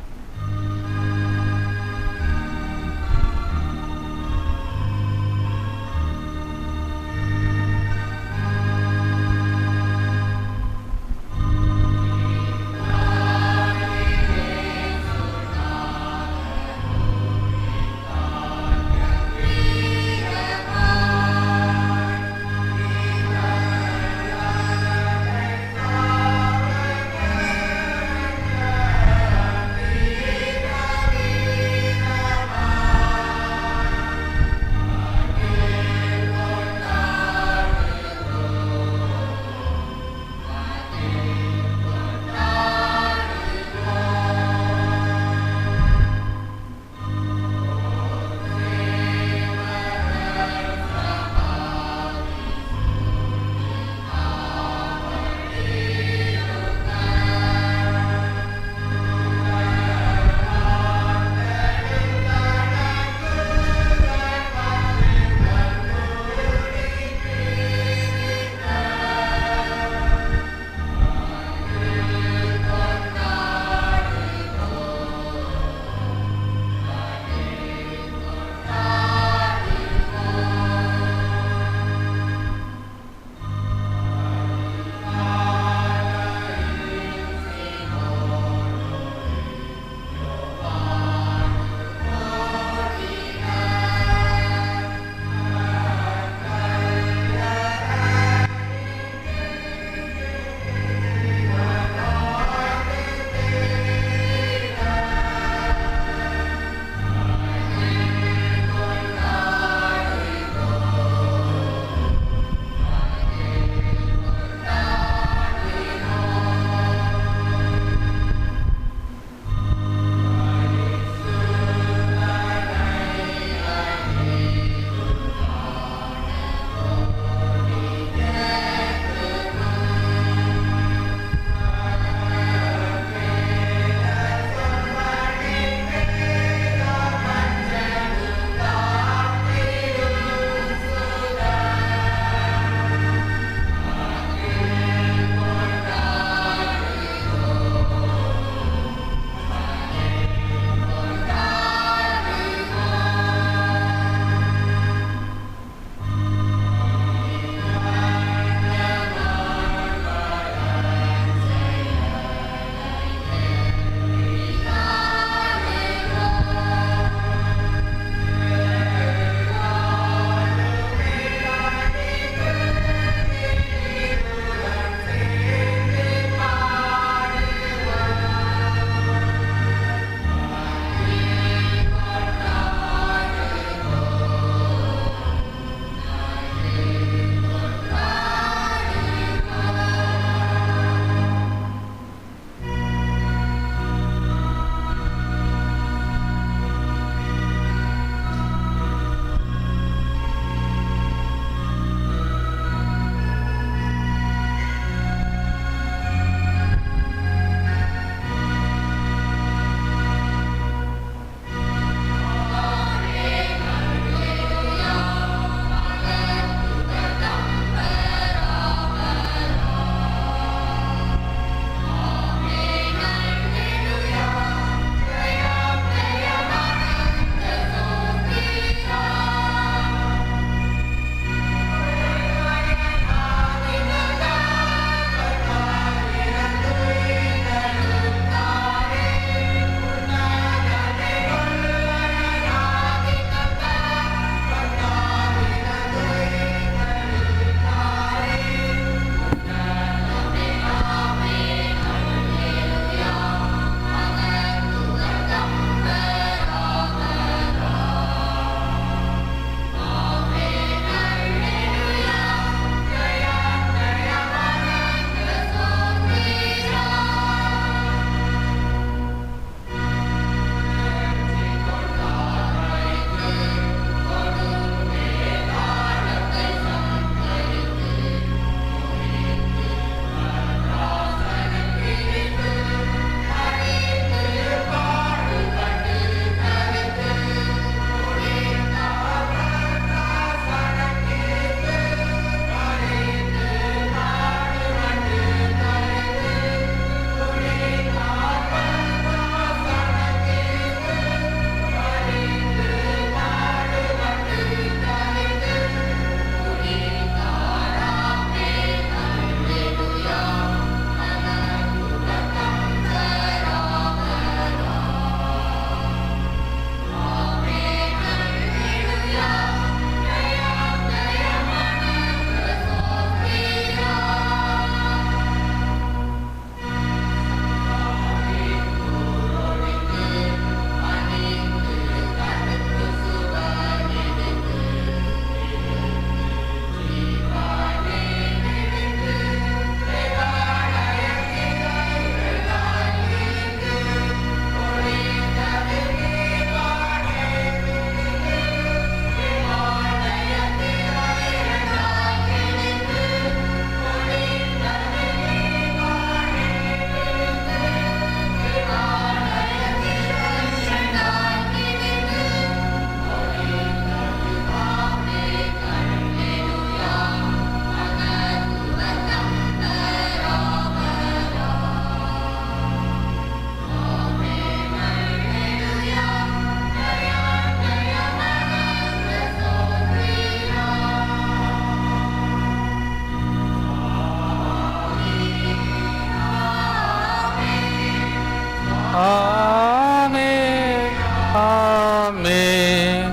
ஆமென்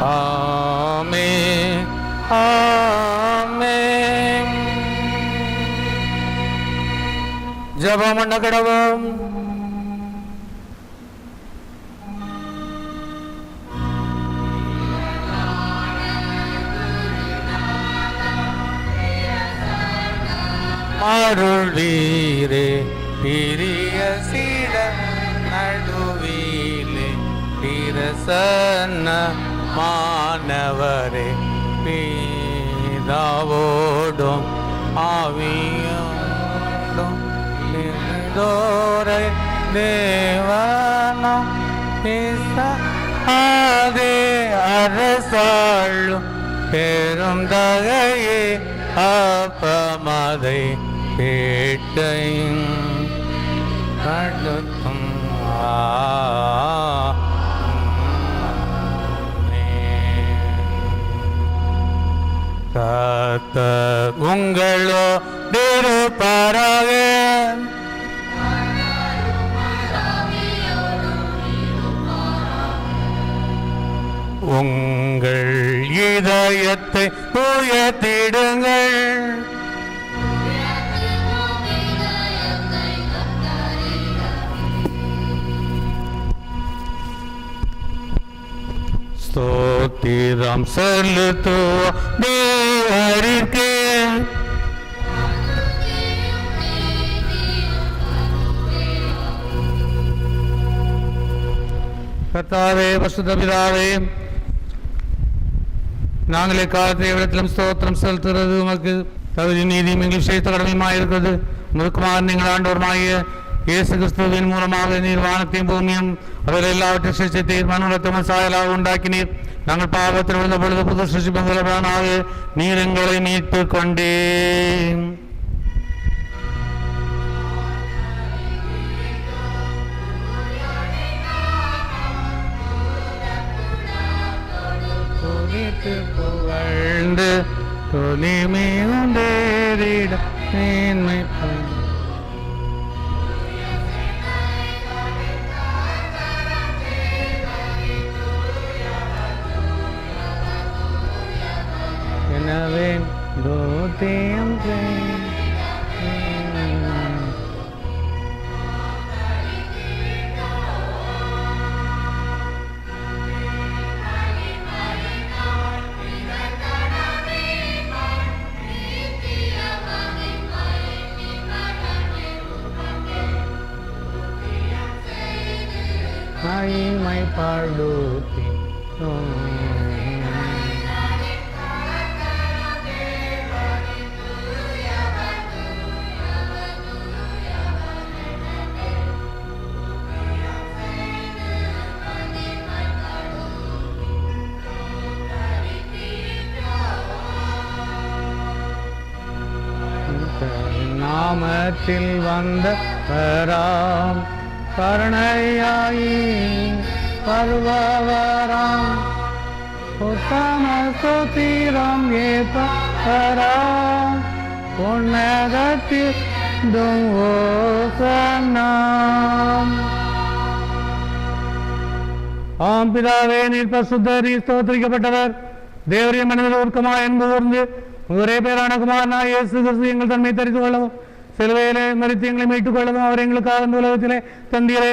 ஆமென் ஆமென். ஜெபம் பண்ண கடவோம். அருள்வீரே பிரிய சீட நடுவீலே பிரசன்ன மாணவரே பீதாவோடும் ஆவியோடும் தோரை தேவனம் அதே அரசாளும் பெரும் தகையே அப்பமதை கேட்டையும் கடுத்தும் கர்த்தர் உங்களோடு இருப்பாராக. உங்கள் இதயத்தை உயர்த்திடுங்கள். ஸ்தோத்திரம் செலுத்துவோம் தேவருக்கு. கர்த்தாவே பரிசுத்த பிதாவே, நாங்களே காலத்தை எவ்விடத்திலும் ஸ்தோத்திரம் செலுத்துகிறது உமக்கு தகுதி நீதியும் எங்கள் செய்த கடமையுமாக இருக்கிறது. முழுக்கமாக நீங்கள் ஆண்டவருமாகிய இயேசு கிறிஸ்துவின் மூலமாக நீர் வானத்தையும் பூமியும் அதில் எல்லாவற்றையும் சிருஷ்டித்தீர். மனுரத்தமும் சாயலாக உண்டாக்கினீர். நாங்கள் பாவத்தில் விழுந்த பொழுது புது சிருஷ்டிப்பங்களாக நீர் எங்களை மீட்டு கொண்டேன். புகழ்ந்து தொலிமேண்டேறிட மேன்மை எனவே தோத்தியம் மகிமை பாடுத்தி நாமத்தில் வந்த வராம் கருணையாயி பருவவராம் உத்தம ஸ்தோத்திரம் ஏற்பராம் உன்னதத்தில் ஓசன்னாம். ஆம் பிதாவே, நீர் பரிசுத்தர், ஸ்தோத்திரிக்கப்பட்டவர். தேவரிய மனிதர் ஒருக்கமாக என்பதோர்ந்து ஒரே பேரான குமாரனாய் இயேசு கிறிஸ்து எங்கள் தன்மை தெரிந்து கொள்ளவும் சிலுவையிலே மரித்து எங்களை மீட்டுக் கொள்ளவும் அவர் எங்களுக்காக இந்த உலகத்திலே தந்தீரே.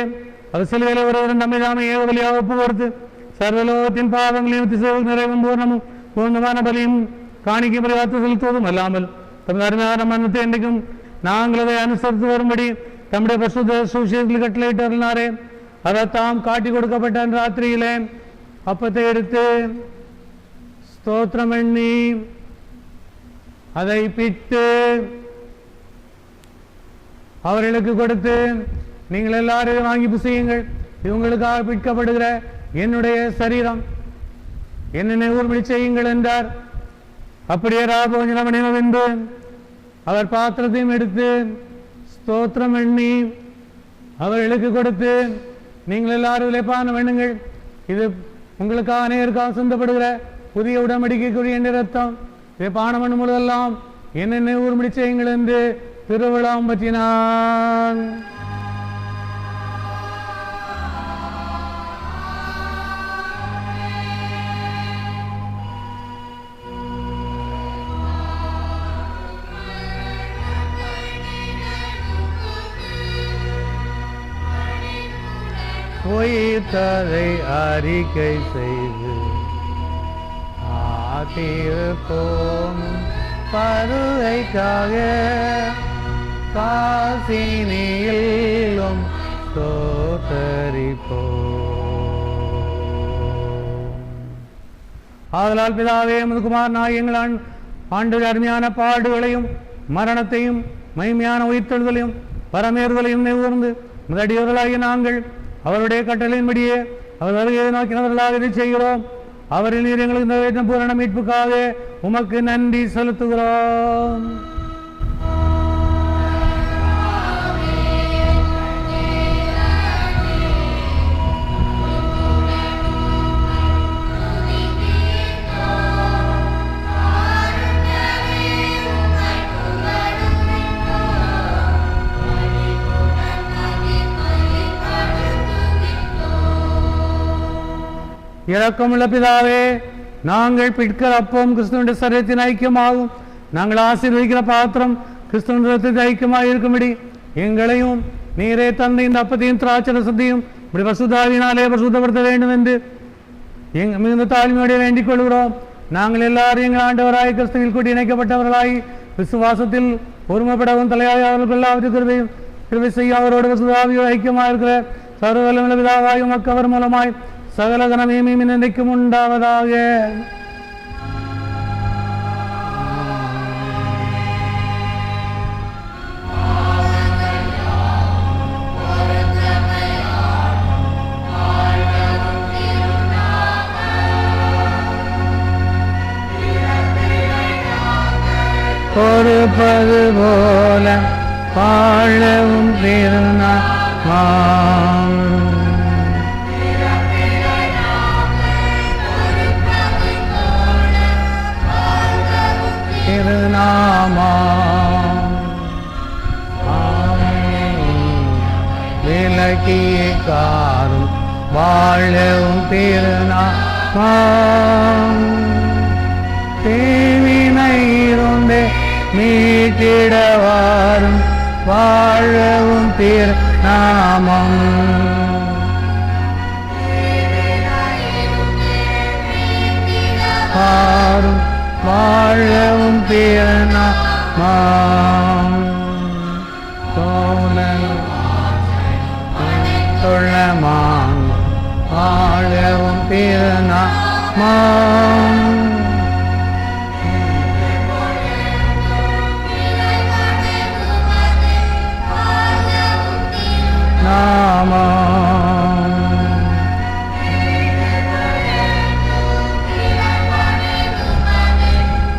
அவர் சிலுவையிலே ஒருவரும் நம்மை தாமே ஏக பலியாக ஒப்பு கொடுத்து சர்வலோகத்தின் பாவங்களையும் திசைகள் நிறைவும் பூர்ணமும் பூர்ணமான பலியும் காணிக்கை பரிவார்த்து செலுத்துவதும் அல்லாமல் தமது அருமையான மரணத்தை என்றைக்கும் நாங்கள் அதை அனுசரித்து வரும்படி தம்முடைய பரிசுத்த சுவிசேஷத்தில் கட்டளையிட்டு அருளினாரே. அவர் தாம் காட்டி கொடுக்கப்பட்ட ராத்திரியிலே அப்பத்தை எடுத்து ஸ்தோத்திரம் எண்ணி அதை பிட்டு அவர்களுக்கு கொடுத்து, நீங்கள் எல்லாரும் வாங்கி புசியுங்கள், இவங்களுக்காக பிற்கப்படுகிற என்னுடைய சரீரம், என்னை ஊர்மொழி செய்யுங்கள் என்றார். அப்படியே ராபோஜனம் என்று அவர் பாத்திரத்தையும் எடுத்து ஸ்தோத்திரம் எண்ணி அவர்களுக்கு கொடுத்து, நீங்கள் எல்லாரும் இளைப்பான வேண்டுங்கள், இது உங்களுக்காக அநேகருக்காக சிந்தப்படுகிற புதிய உடன்படிக்கைக்குரிய என்ற ரத்தம், இதை பானம் பண்ணும் பொழுதெல்லாம் என்னென்ன ஊர்மொழி செய்யுங்கள் என்று திருவிழாம் பற்றினான். உயிர்த்ததை அறிக்கை செய்து ஆத்திருப்போம் பருகைக்காக காசினியிலும் ஆதலால் பிதாவே முதுகுமாரனாய் எங்கள் ஆண்டு அருமையான பாடுகளையும் மரணத்தையும் மகிமையான உயிர்த்தெழுதலையும் பரமேறுதலையும் நிகழ்ந்து முதடியவர்களாகிய நாங்கள் அவருடைய கட்டளையின்படியே அவர் வருகையை நோக்கினவர்களாக இதை செய்கிறோம். அவரில் நீர் எங்களுக்கு நிறைவேற்ற பூரண மீட்புக்காக உமக்கு நன்றி செலுத்துகிறோம். இரக்கமுள்ள பிதாவே, நாங்கள் பிற்கிற அப்பம் கிறிஸ்துவனுடைய சரீரத்தின் ஐக்கியமாகும், நாங்கள் ஆசீர்வதிக்கிற பாத்திரம் கிறிஸ்துவனுடைய ரத்தத்தின் ஐக்கியமாக இருக்கும்படி எங்களையும் நீரே தந்தை இந்த அப்பத்தையும் திராட்சரசத்தையும் இப்படி பசுதாவினாலே பசுத்தப்படுத்த வேண்டும் என்று மிகுந்த தாழ்மையோடு வேண்டிக் கொள்கிறோம். நாங்கள் எல்லாரும் எங்கள் ஆண்டவராய் கிறிஸ்துவில் கூட்டி இணைக்கப்பட்டவர்களாய் விசுவாசத்தில் ஒருமைப்படவும் தலையாய் அவர்கள் எல்லாவற்றையும் கிருபை செய்ய அவரோடு பசுதாவியோடு ஐக்கியமாக இருக்கிற சர்வவல்லமையுள்ள பிதாவாய் உமக்கு அவர் மூலமாய் சகல கனமே நினைக்கும் உண்டாவதாக. பொறுப்பது போல வாழவும் திருநாமம் விலக்கிய காரும் வாழவும் திருநாமம் தேவினை இருந்தே மீட்டிடவாரும் வாழவும் திருநாமம் வாரும் வாழவும் திருநாமம் தொழமான் வாழவும் திருநாமம்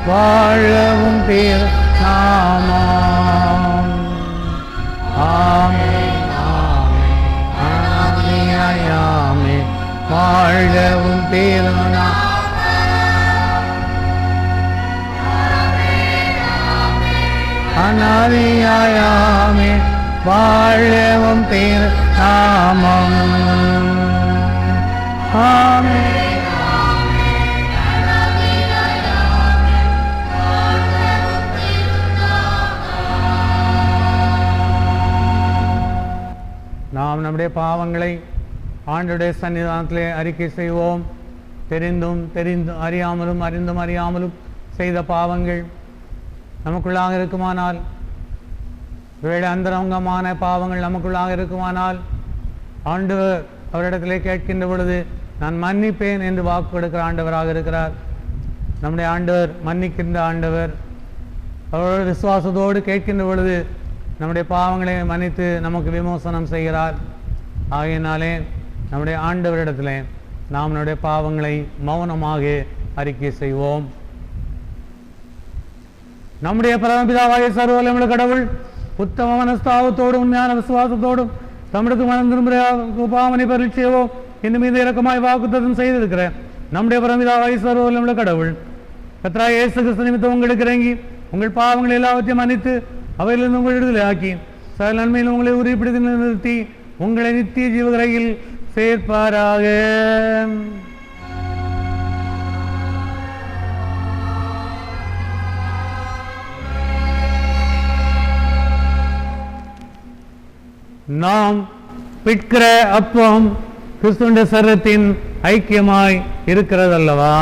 வாழவும் திருநாமம். ஆமென் ஆமென் ஆமென் வாழவும் திருநாமம் அநாதியாயாமே வாழவும் திருநாமம். ஆமென் நாம் நம்முடைய பாவங்களை ஆண்டவருடைய சன்னிதானத்திலே அறிக்கை செய்வோம். தெரிந்தும் அறியாமலும் செய்த பாவங்கள் நமக்குள்ளாக இருக்குமானால், வேறு அந்தரங்கமான பாவங்கள் நமக்குள்ளாக இருக்குமானால், ஆண்டவர் அவரிடத்திலே கேட்கின்ற பொழுது நான் மன்னிப்பேன் என்று வாக்கு கொடுக்கிற ஆண்டவராக இருக்கிறார். நம்முடைய ஆண்டவர் மன்னிக்கின்ற ஆண்டவர். அவரோட விசுவாசத்தோடு கேட்கின்ற பொழுது நம்முடைய பாவங்களை மன்னித்து நமக்கு விமோசனம் செய்கிறார். ஆகையினாலே நம்முடைய ஆண்டவரிடத்திலே நாம் நம்முடைய பாவங்களை மௌனமாக அறிக்கை செய்வோம். நம்முடைய பரமபிதாவாகிய சர்வவல்லமையுள்ள கடவுள் உத்தம மனஸ்தாபத்தோடும் உண்மையான விசுவாசத்தோடும் தமிழுக்கு மனம் திரும்ப பாவனை பரீட்சையவோம் இன்னும் மீது இறக்கமாய் வாக்குத்தத்தம் செய்திருக்கிறேன். நம்முடைய பரமபிதாவாகிய சர்வவல்லமையுள்ள கடவுள் கர்த்தராகிய இயேசு கிறிஸ்து நிமித்தம் உங்களுக்கு இறங்கி உங்கள் பாவங்கள் எல்லாவற்றையும் மன்னித்து அவையிலிருந்து உங்கள் விடுதலை ஆக்கி சகல நன்மையில் உங்களை உறுதிப்படுத்தி நிறுத்தி உங்களை நித்திய ஜீவகரையில் சேர்ப்பாராக. நாம் பிற்கிற அப்பம் கிறிஸ்துவின் சரீரத்தின் ஐக்கியமாய் இருக்கிறதல்லவா?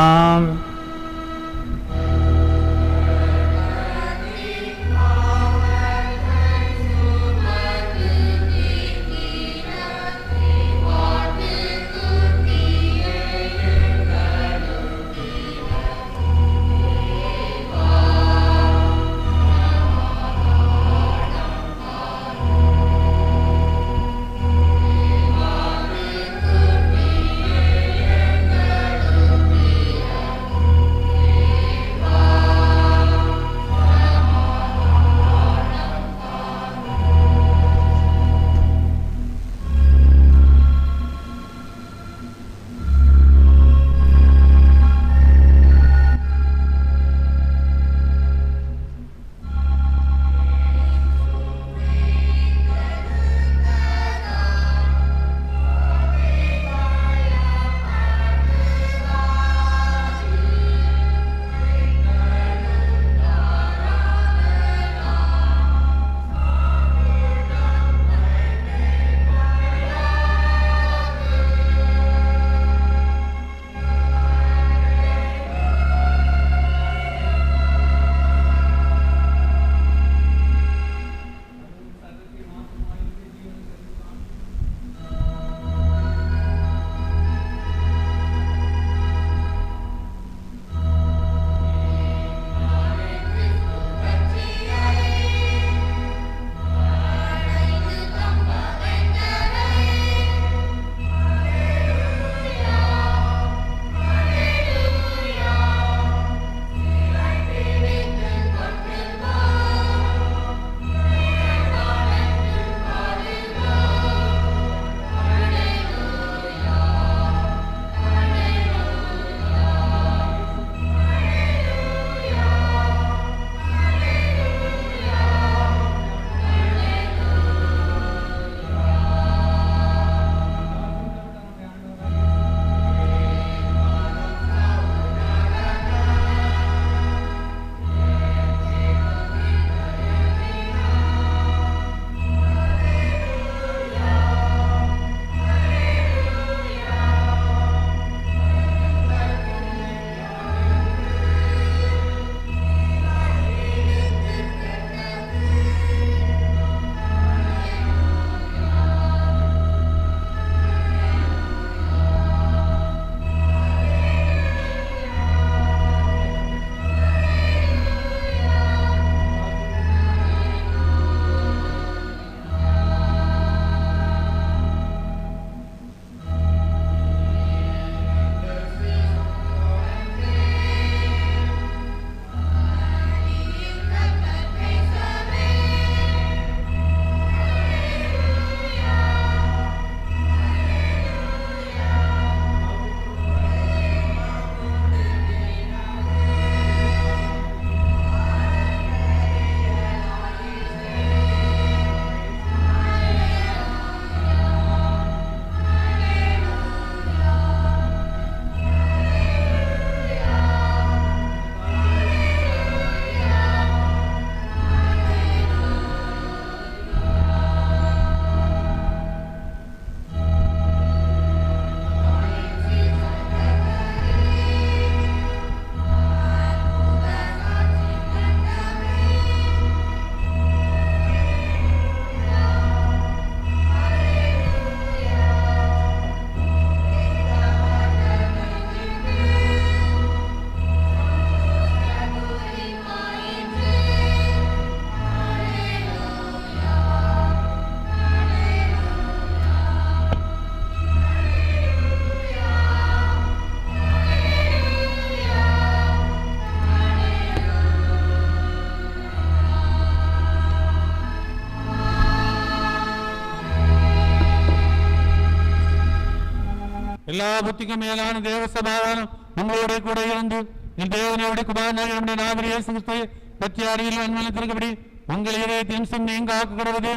எல்லா புத்திக்கும் மேலான தேவ சமாதானம் உங்களோட கூட இருந்து என் தேவனோட குமாரனாக நம்முடைய நாதர் இயேசு கிறிஸ்துவை பற்றி அறிவில் அன்மனத்திற்குபடி உங்கள் இதயத்தையும் சிந்தையும் காக்கப்படுவது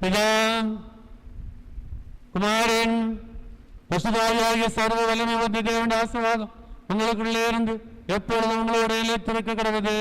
பிதா குமாரன் பசுதாரியாகிய சர்வ வல்லமை வந்த தேவனுடைய ஆசீர்வாதம் உங்களுக்குள்ளே இருந்து எப்பொழுதும் உங்களோட நிலைத்திருக்க கடவுது.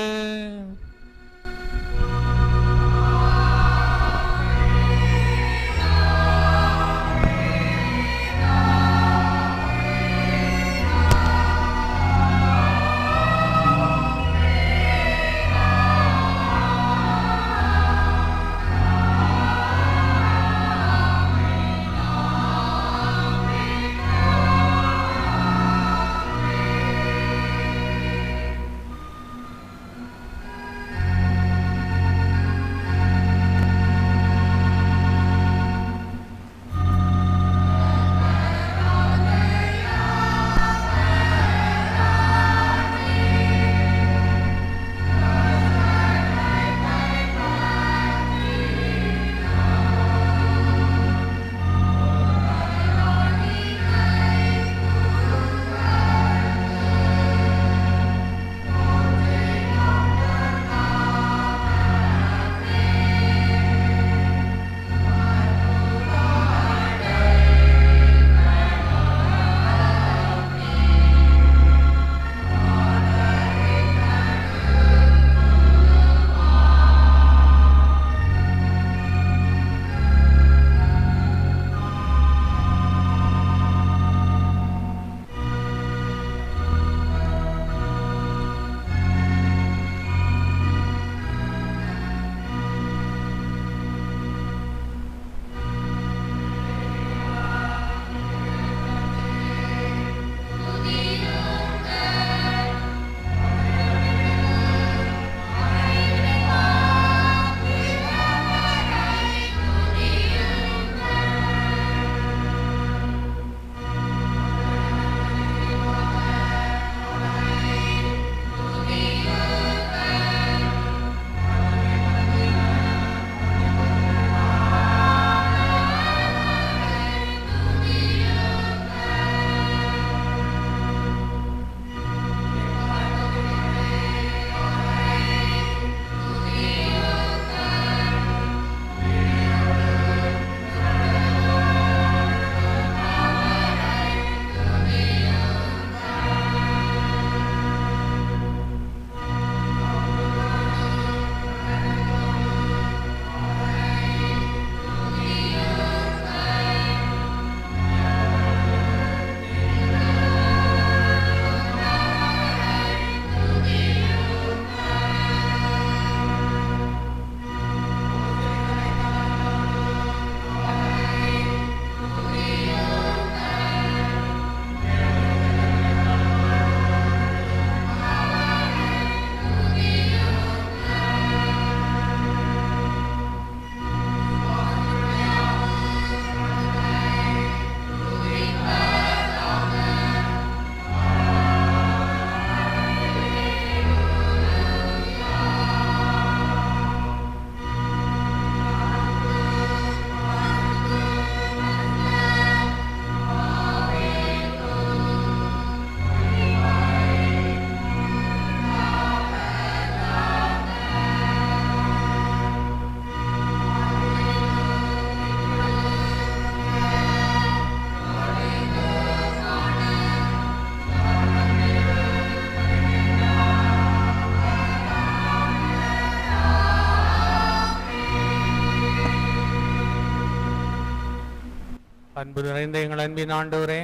அன்பு நிறைந்த எங்கள் அன்பின் ஆண்டவரே,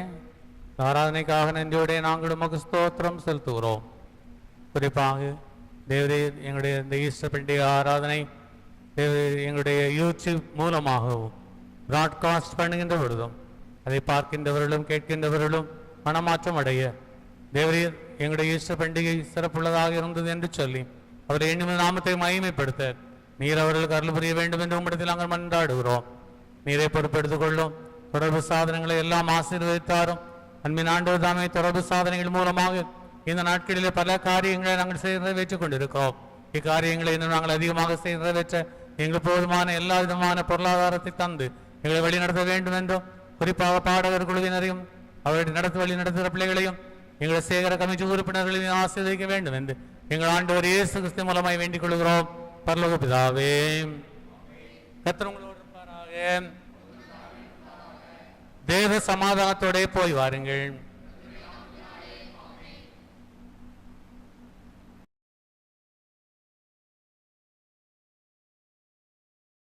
ஆராதனைக்காக நன்றியோட நாங்கள் உமக்கு ஸ்தோத்திரம் செலுத்துகிறோம். குறிப்பாக தேவரே, எங்களுடைய இந்த ஈஸ்டர் பண்டிகை ஆராதனை எங்களுடைய யூடியூப் மூலமாகவும் பிராட்காஸ்ட் பண்ணுகின்ற பொழுதும் அதை பார்க்கின்றவர்களும் கேட்கின்றவர்களும் மனமாற்றம் அடைய தேவரீர் எங்களுடைய ஈஸ்டர் பண்டிகை சிறப்புள்ளதாக இருந்தது என்று சொல்லி அவரை எண்ணிய நாமத்தை மகிமைப்படுத்த நீர் அவர்களுக்கு அருள் புரிய வேண்டும் என்று உம்மிடத்தில் நாங்கள் மன்றாடுகிறோம். நீரை பொறுப்பெடுத்துக் கொள்ளும். தொடர்பு சாதனங்களை எல்லாம் ஆசீர்வதித்தாரும். அன்பின் ஆண்டவர் தாமே தொடர்பு சாதனைகள் மூலமாக இந்த நாட்களிலே பல காரியங்களை நாங்கள் நிறைவேற்றிக் கொண்டிருக்கிறோம். இக்காரியங்களை இன்னும் நாங்கள் அதிகமாக நிறைவேற்ற எங்கள் போதுமான எல்லா விதமான பொருளாதாரத்தை தந்து எங்களை வழிநடத்த வேண்டும் என்றும், குறிப்பாக பாடகர் குழுவினரையும் அவருடைய வழி நடத்துகிற பிள்ளைகளையும் எங்கள் சேகர கமிட்டி உறுப்பினர்களையும் ஆசீர்வதிக்க வேண்டும் என்று எங்கள் ஆண்டவர் இயேசு கிறிஸ்து மூலமாய் வேண்டிக் கொள்கிறோம். பரலோக பிதாவே, கர்த்தர் உங்களோடு இருப்பாராக. தேவ சமாதானத்தோட போய் வாருங்கள்.